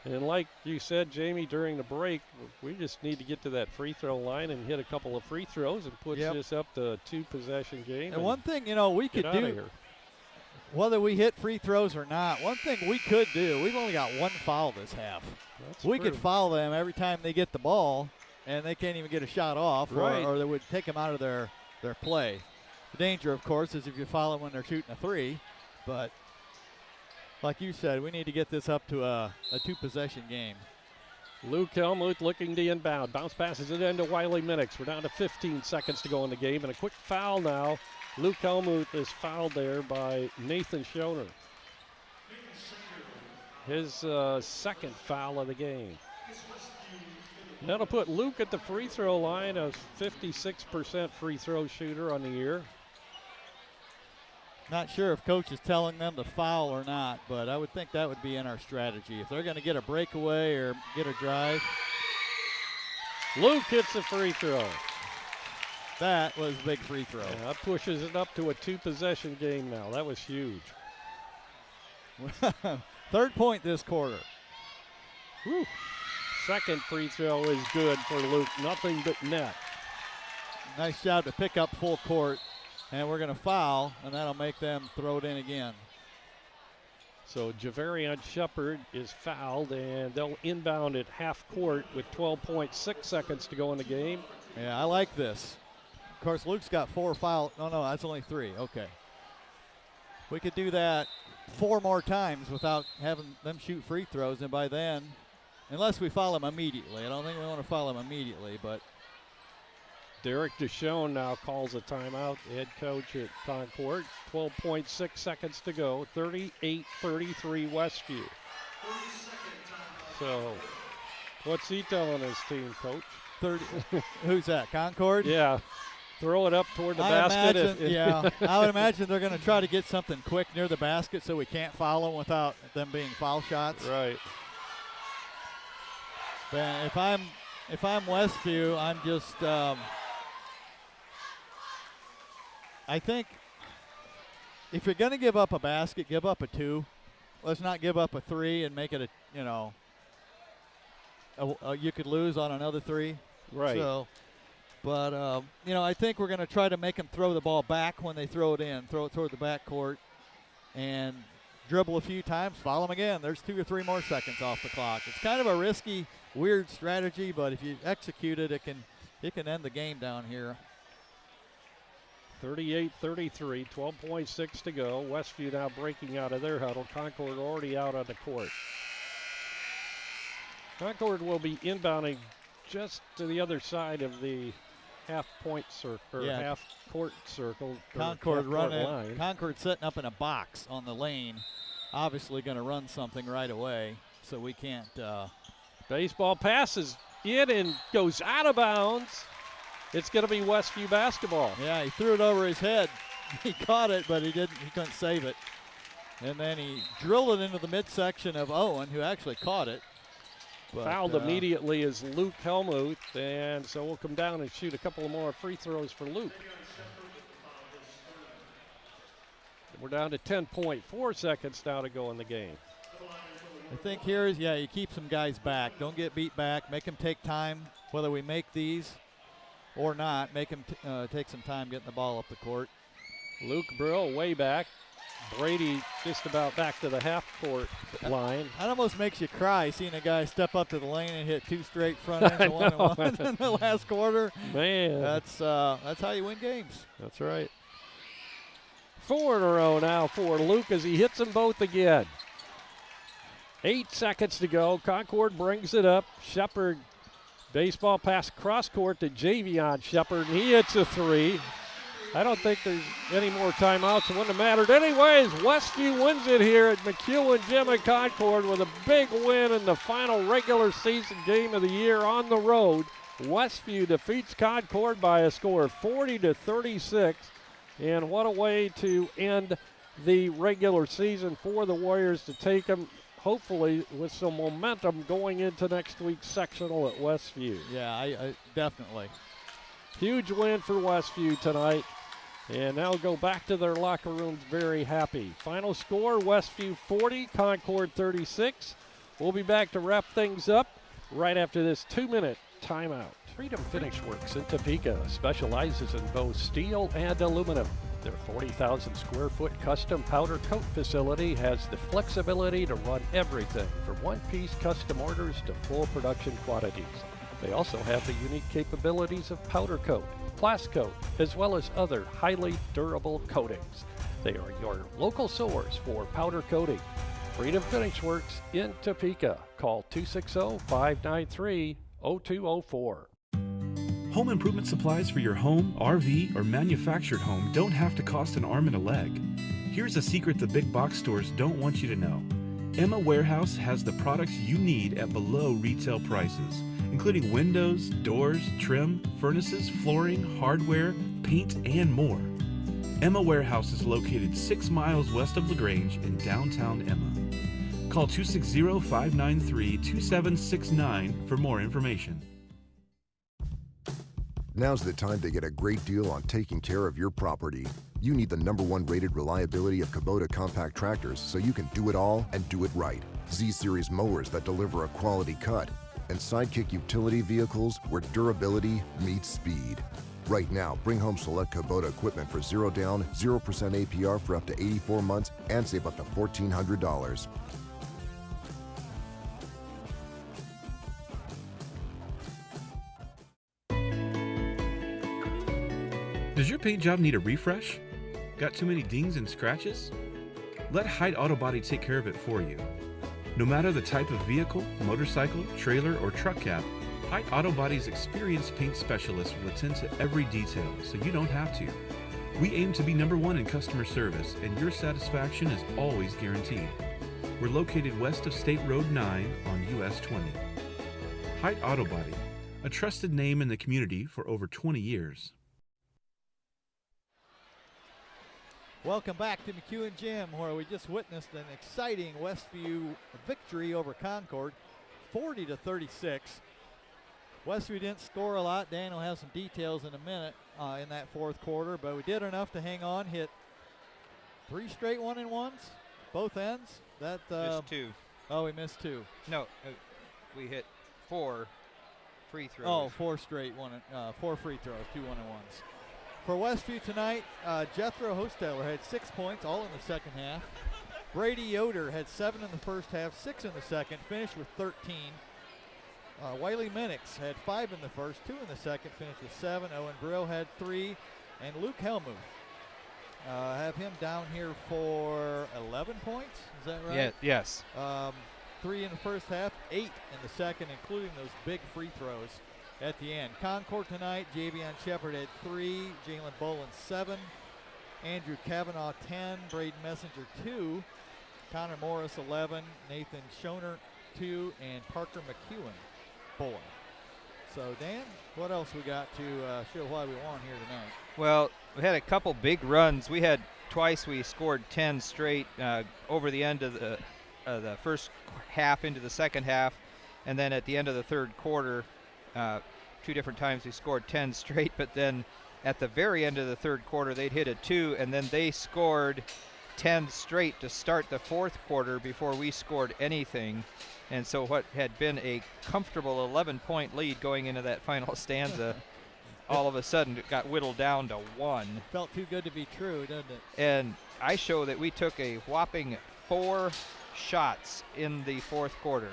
And like you said, Jamie, during the break, we just need to get to that free throw line and hit a couple of free throws and push this up to a two-possession game. And one thing, we could do, whether we hit free throws or not, one thing we could do, we've only got one foul this half. We could foul them every time they get the ball, and they can't even get a shot off, or they would take them out of their play. The danger, of course, is if you foul them when they're shooting a three, but like you said, we need to get this up to a two-possession game. Luke Helmuth looking to inbound. Bounce passes it into Wiley Minix. We're down to 15 seconds to go in the game, and a quick foul now. Luke Helmuth is fouled there by Nathan Schoner. His second foul of the game. That'll put Luke at the free throw line, a 56% free throw shooter on the year. Not sure if Coach is telling them to foul or not, but I would think that would be in our strategy. If they're going to get a breakaway or get a drive. Luke hits a free throw. That was a big free throw. Yeah, that pushes it up to a two-possession game now. That was huge. Third point this quarter. Whew. Second free throw is good for Luke. Nothing but net. Nice job to pick up full court. And we're going to foul, and that'll make them throw it in again. So Javarian Shepard is fouled, and they'll inbound at half court with 12.6 seconds to go in the game. Yeah, I like this. Of course, Luke's got 4 fouls. No, that's only 3. Okay. We could do that 4 more times without having them shoot free throws, and by then, unless we foul them immediately. I don't think we want to foul them immediately, but Derek Deshawn now calls a timeout, head coach at Concord. 12.6 seconds to go, 38-33 Westview. So, what's he telling his team, Coach? 30. Who's that, Concord? Yeah, throw it up toward the basket. I would imagine they're going to try to get something quick near the basket so we can't foul them without them being foul shots. Right. But if I'm Westview, I'm just I think if you're going to give up a basket, give up a 2. Let's not give up a 3 and make it you could lose on another 3. Right. So, but, I think we're going to try to make them throw the ball back when they throw it in, throw it toward the backcourt, and dribble a few times, foul them again. There's 2 or 3 more seconds off the clock. It's kind of a risky, weird strategy, but if you execute it, it can end the game down here. 38-33, 12.6 to go. Westview now breaking out of their huddle. Concord already out on the court. Concord will be inbounding just to the other side of the half-point circle, or half-court circle. Concord running. Line. Concord setting up in a box on the lane. Obviously going to run something right away, so we can't. Baseball passes in and goes out of bounds. It's going to be Westview basketball. Yeah, he threw it over his head. He caught it, but he couldn't save it. And then he drilled it into the midsection of Owen, who actually caught it. But, fouled immediately is Luke Helmuth, and so we'll come down and shoot a couple more free throws for Luke. We're down to 10.4 seconds now to go in the game. I think here is, you keep some guys back. Don't get beat back. Make them take time, whether we make these or not. Make them take some time getting the ball up the court. Luke Brill way back. Brady just about back to the half-court line. That almost makes you cry seeing a guy step up to the lane and hit 2 straight front ends, 1-1 in the last quarter. Man. That's how you win games. That's right. 4 in a row now for Luke as he hits them both again. 8 seconds to go. Concord brings it up. Shepard, baseball pass cross court to Javion Shepard, and he hits a 3. I don't think there's any more timeouts. It wouldn't have mattered anyways. Westview wins it here at McEwen Gym in Concord with a big win in the final regular season game of the year on the road. Westview defeats Concord by a score of 40-36. And what a way to end the regular season for the Warriors to take them, hopefully, with some momentum going into next week's sectional at Westview. Yeah, I definitely. Huge win for Westview tonight. And now go back to their locker rooms very happy. Final score, Westview 40, Concord 36. We'll be back to wrap things up right after this 2-minute timeout. Freedom Finish Works in Topeka specializes in both steel and aluminum. Their 40,000 square foot custom powder coat facility has the flexibility to run everything from one-piece custom orders to full production quantities. They also have the unique capabilities of powder coat, blast coat, as well as other highly durable coatings. They are your local source for powder coating. Freedom Finish Works in Topeka. Call 260-593-0204. Home improvement supplies for your home, RV, or manufactured home don't have to cost an arm and a leg. Here's a secret the big box stores don't want you to know. Emma Warehouse has the products you need at below retail prices, including windows, doors, trim, furnaces, flooring, hardware, paint, and more. Emma Warehouse is located 6 miles west of LaGrange in downtown Emma. Call 260-593-2769 for more information. Now's the time to get a great deal on taking care of your property. You need the #1 rated reliability of Kubota compact tractors so you can do it all and do it right. Z-Series mowers that deliver a quality cut, and Sidekick utility vehicles where durability meets speed. Right now, bring home select Kubota equipment for 0 down, 0% APR for up to 84 months and save up to $1,400. Does your paint job need a refresh? Got too many dings and scratches? Let Hyde Auto Body take care of it for you. No matter the type of vehicle, motorcycle, trailer, or truck cab, Hyde Auto Body's experienced paint specialists will attend to every detail so you don't have to. We aim to be #1 in customer service, and your satisfaction is always guaranteed. We're located west of State Road 9 on US 20. Hyde Auto Body, a trusted name in the community for over 20 years. Welcome back to McEwen Gym, where we just witnessed an exciting Westview victory over Concord, 40-36. Westview didn't score a lot. Dan will have some details in a minute in that fourth quarter, but we did enough to hang on, hit 3 straight 1-and-1s, both ends. That missed 2. Oh, we missed 2. No, we hit 4 free throws. Oh, 4 straight 4 free throws, 2 1-and-1s. For Westview tonight, Jethro Hosteller had 6 points, all in the second half. Brady Yoder had 7 in the first half, 6 in the second, finished with 13. Wiley Minix had 5 in the first, 2 in the second, finished with 7. Owen Brill had 3. And Luke Helmuth, have him down here for 11 points, is that right? Yeah, yes. 3 in the first half, 8 in the second, including those big free throws at the end. Concord tonight, Javion Shepard had 3, Jalen Bolin 7, Andrew Kavanaugh 10, Braden Messenger 2, Connor Morris 11, Nathan Schoner 2, and Parker McEwen 4. So, Dan, what else we got to show why we won here tonight? Well, we had a couple big runs. We had twice we scored 10 straight over the end of the first half into the second half, and then at the end of the third quarter, 2 different times we scored 10 straight, but then at the very end of the third quarter, they'd hit a 2, and then they scored 10 straight to start the fourth quarter before we scored anything. And so what had been a comfortable 11-point lead going into that final stanza all of a sudden it got whittled down to 1. Felt too good to be true, doesn't it? And I show that we took a whopping 4 shots in the fourth quarter,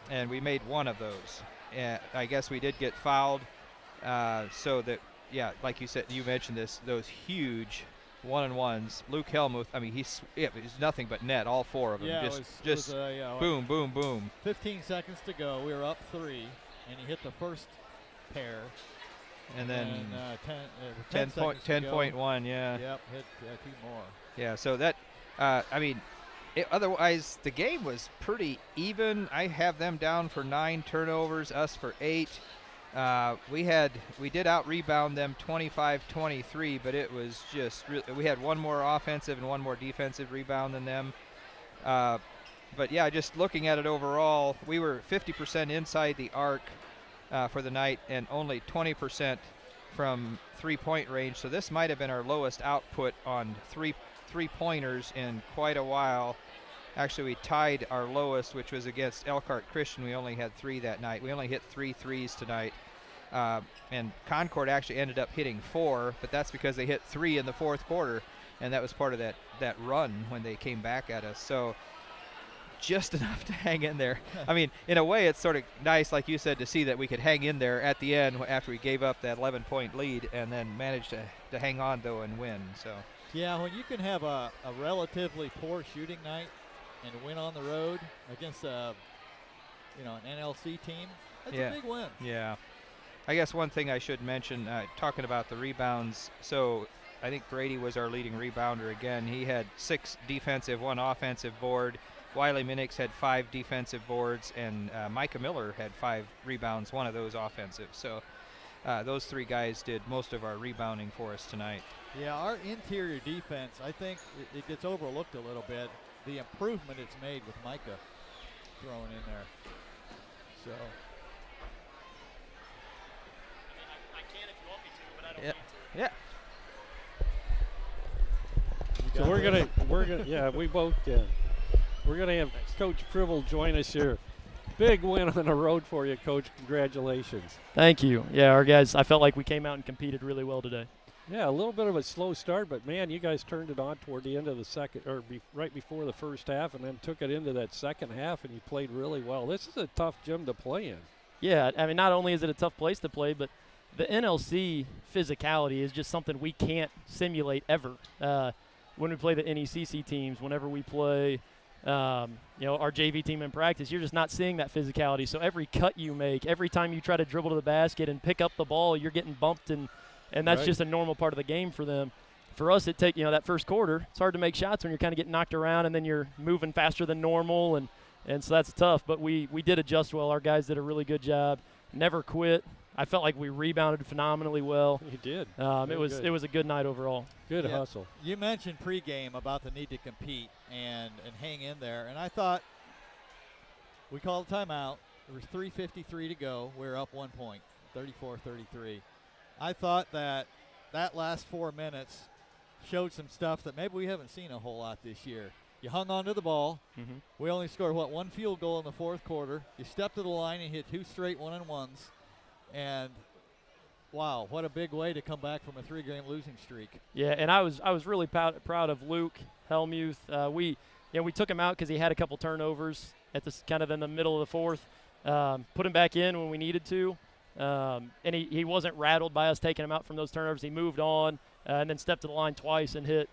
and we made 1 of those. And I guess we did get fouled, so that, yeah, like you said, you mentioned those huge 1-on-1s. Luke Helmuth, I mean, he's nothing but net, all 4 of them. Yeah, just boom, boom, boom. 15 seconds to go. We were up 3, and he hit the first pair. And then 10.1, yeah. Yep, hit 2 more. Yeah, so that, I mean, otherwise the game was pretty even. I have them down for 9 turnovers, us for 8. We did out-rebound them 25-23, but it was just we had 1 more offensive and 1 more defensive rebound than them. But yeah, just looking at it overall, we were 50% inside the arc for the night and only 20% from three-point range. So this might have been our lowest output on three-pointers in quite a while. Actually, we tied our lowest, which was against Elkhart Christian. We only had 3 that night. We only hit 3 threes tonight. And Concord actually ended up hitting 4, but that's because they hit 3 in the fourth quarter, and that was part of that run when they came back at us. So just enough to hang in there. I mean, in a way, it's sort of nice, like you said, to see that we could hang in there at the end after we gave up that 11-point lead and then managed to hang on, though, and win. So yeah, when you can have a relatively poor shooting night and win on the road against an NLC team, that's a big win. Yeah. I guess one thing I should mention, talking about the rebounds, so I think Brady was our leading rebounder again. He had 6 defensive, 1 offensive board. Wiley Minix had 5 defensive boards, and Micah Miller had 5 rebounds, 1 of those offensive. So those 3 guys did most of our rebounding for us tonight. Yeah, our interior defense, I think it gets overlooked a little bit. The improvement it's made with Micah thrown in there. So I can if you want me to, but I don't need to. So we're gonna yeah, we both can. We're gonna have Coach Pribble join us here. Big win on the road for you, Coach. Congratulations. Thank you. Yeah, our guys, I felt like we came out and competed really well today. Yeah, a little bit of a slow start, but man, you guys turned it on toward the end of the second, or right before the first half, and then took it into that second half, and you played really well. This is a tough gym to play in. Yeah, I mean, not only is it a tough place to play, but the NLC physicality is just something we can't simulate ever. When we play the NECC teams, whenever we play, our JV team in practice, you're just not seeing that physicality. So every cut you make, every time you try to dribble to the basket and pick up the ball, you're getting bumped, and that's just a normal part of the game for them. For us, that first quarter, it's hard to make shots when you're kind of getting knocked around and then you're moving faster than normal, and so that's tough. But we did adjust well. Our guys did a really good job. Never quit. I felt like we rebounded phenomenally well. You did. It was a good night overall. Good hustle. You mentioned pregame about the need to compete and hang in there, and I thought we called a timeout. There was 3:53 to go. We were up 1 point, 34-33. I thought that last 4 minutes showed some stuff that maybe we haven't seen a whole lot this year. You hung on to the ball. Mm-hmm. We only scored, 1 field goal in the fourth quarter. You stepped to the line and hit 2 straight 1-on-1s. And, wow, what a big way to come back from a 3-game losing streak. Yeah, and I was really proud of Luke Helmuth. We took him out because he had a couple turnovers at this kind of in the middle of the fourth. Put him back in when we needed to. And he wasn't rattled by us taking him out from those turnovers. He moved on and then stepped to the line twice and hit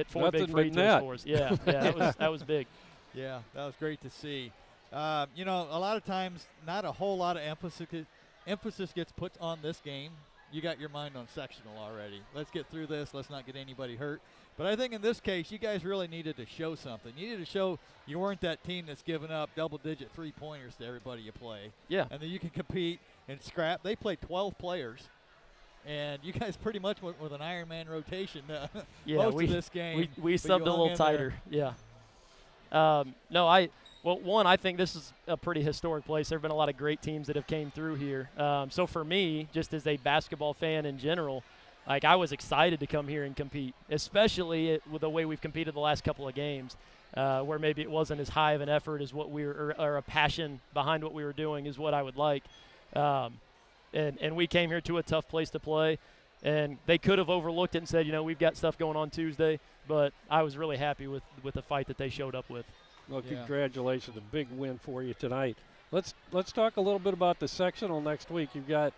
4 big free throws for us. Yeah, that was big. Yeah, that was great to see. A lot of times not a whole lot of emphasis gets put on this game, you got your mind on sectional already. Let's get through this. Let's not get anybody hurt. But I think in this case, you guys really needed to show something. You needed to show you weren't that team that's giving up double-digit three-pointers to everybody you play. Yeah. And then you can compete and scrap. They played 12 players, and you guys pretty much went with an Ironman rotation most of this game. We subbed a little tighter. Yeah. Well, one, I think this is a pretty historic place. There have been a lot of great teams that have came through here. So for me, just as a basketball fan in general, like I was excited to come here and compete, especially with the way we've competed the last couple of games, where maybe it wasn't as high of an effort as what we were, or a passion behind what we were doing is what I would like. And we came here to a tough place to play, and they could have overlooked it and said, we've got stuff going on Tuesday, but I was really happy with the fight that they showed up with. Well, congratulations, a big win for you tonight. Let's talk a little bit about the sectional next week. You've got,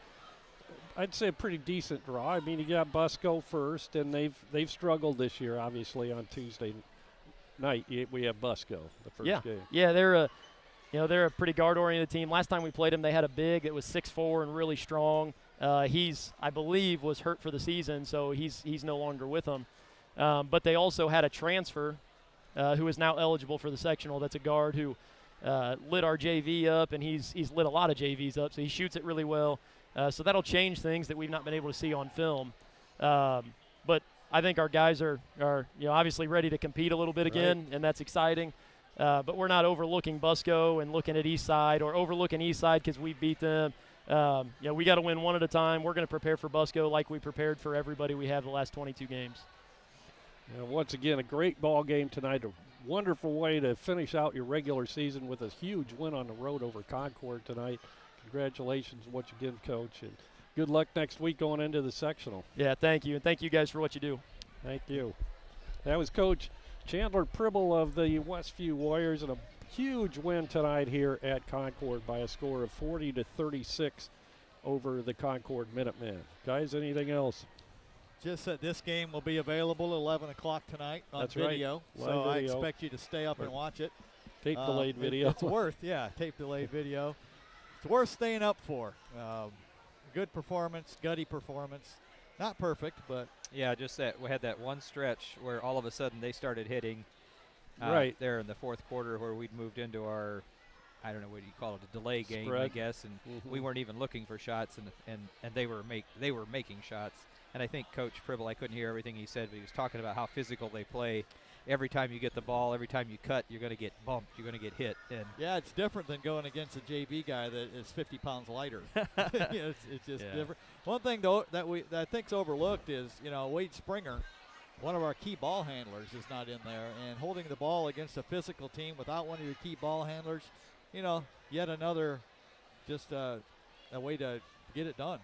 I'd say, a pretty decent draw. I mean, you got Busco first, and they've struggled this year. Obviously, on Tuesday night we have Busco the first game. Yeah, they're a pretty guard-oriented team. Last time we played them, they had a big that was 6'4" and really strong. He's, I believe, was hurt for the season, so he's no longer with them. But they also had a transfer who is now eligible for the sectional. That's a guard who lit our JV up, and he's lit a lot of JVs up, so he shoots it really well. So that'll change things that we've not been able to see on film. But I think our guys are obviously ready to compete a little bit again, and that's exciting. But we're not overlooking Busco and looking at Eastside or overlooking Eastside because we beat them. We got to win one at a time. We're going to prepare for Busco like we prepared for everybody we have the last 22 games. Once again, a great ball game tonight. A wonderful way to finish out your regular season with a huge win on the road over Concord tonight. Congratulations once again, Coach, and good luck next week going into the sectional. Yeah, thank you, and thank you guys for what you do. Thank you. That was Coach Chandler Pribble of the Westview Warriors, and a huge win tonight here at Concord by a score of 40-36 over the Concord Minutemen. Guys, anything else? Just that this game will be available at 11 o'clock tonight on That's video. Right. So I video. expect you to stay up and watch it. Tape-delayed video. It's worth, tape-delayed video. It's worth staying up for. Good performance, gutty performance. Not perfect, but. Yeah, just that we had that one stretch where all of a sudden they started hitting there in the fourth quarter where we'd moved into our, I don't know what you call it, a delay game, Spread. I guess, and we weren't even looking for shots, and they were making shots. And I think Coach Pribble, I couldn't hear everything he said, but he was talking about how physical they play. Every time you get the ball, every time you cut, you're going to get bumped, you're going to get hit. And yeah, it's different than going against a JV guy that is 50 pounds lighter. It's just different. One thing, though, that I think's overlooked is, Wade Springer, one of our key ball handlers, is not in there. And holding the ball against a physical team without one of your key ball handlers, yet another just a way to get it done.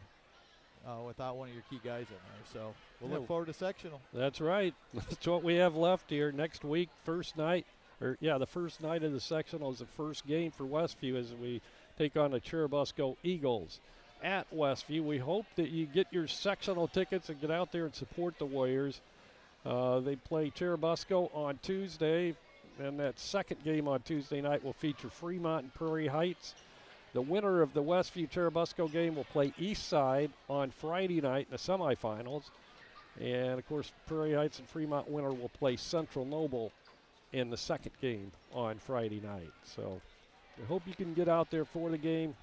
Without one of your key guys in there. So we'll look forward to sectional. That's right. That's what we have left here. Next week, the first night of the sectional is the first game for Westview as we take on the Churubusco Eagles at Westview. We hope that you get your sectional tickets and get out there and support the Warriors. They play Churubusco on Tuesday, and that second game on Tuesday night will feature Fremont and Prairie Heights. The winner of the Westview Churubusco game will play Eastside on Friday night in the semifinals. And, of course, Prairie Heights and Fremont winner will play Central Noble in the second game on Friday night. So I hope you can get out there for the game.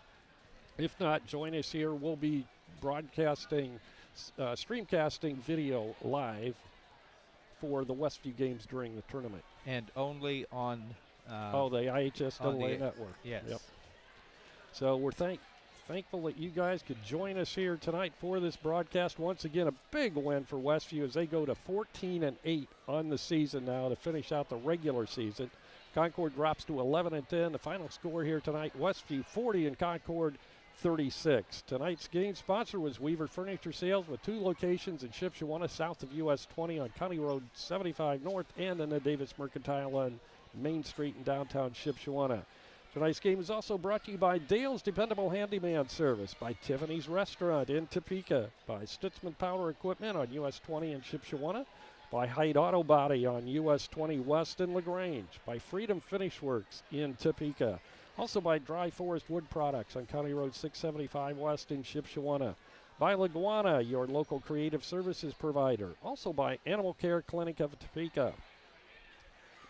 If not, join us here. We'll be broadcasting, streamcasting video live for the Westview games during the tournament. And only on the IHSAA network. Yes. Yep. So we're thankful that you guys could join us here tonight for this broadcast. Once again, a big win for Westview as they go to 14-8 on the season now to finish out the regular season. Concord drops to 11-10. The final score here tonight, Westview 40 and Concord 36. Tonight's game sponsor was Weaver Furniture Sales with 2 locations in Shipshewana, south of US 20 on County Road 75 North, and in the Davis Mercantile on Main Street in downtown Shipshewana. Tonight's game is also brought to you by Dale's Dependable Handyman Service, by Tiffany's Restaurant in Topeka, by Stutzman Power Equipment on US 20 in Shipshewana, by Hyde Auto Body on US 20 West in LaGrange, by Freedom Finish Works in Topeka, Also by Dry Forest Wood Products on County Road 675 West in Shipshewana. By LaGwana, your local creative services provider. Also by Animal Care Clinic of Topeka.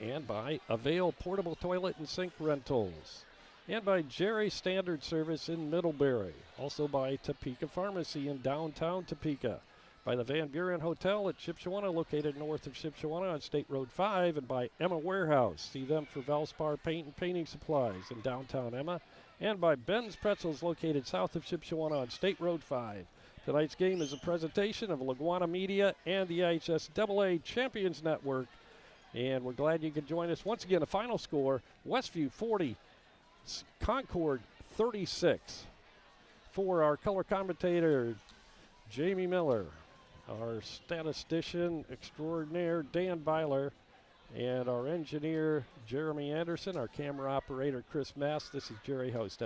And by Avail Portable Toilet and Sink Rentals. And by Jerry Standard Service in Middlebury. Also by Topeka Pharmacy in downtown Topeka. By the Van Buren Hotel at Shipshewana, located north of Shipshewana on State Road 5. And by Emma Warehouse. See them for Valspar Paint and Painting Supplies in downtown Emma. And by Ben's Pretzels, located south of Shipshewana on State Road 5. Tonight's game is a presentation of LaGwana Media and the IHSAA Champions Network. And we're glad you could join us. Once again, a final score, Westview 40, Concord 36. For our color commentator, Jamie Miller, our statistician extraordinaire, Dan Byler, and our engineer, Jeremy Anderson, our camera operator, Chris Mass. This is Jerry Host.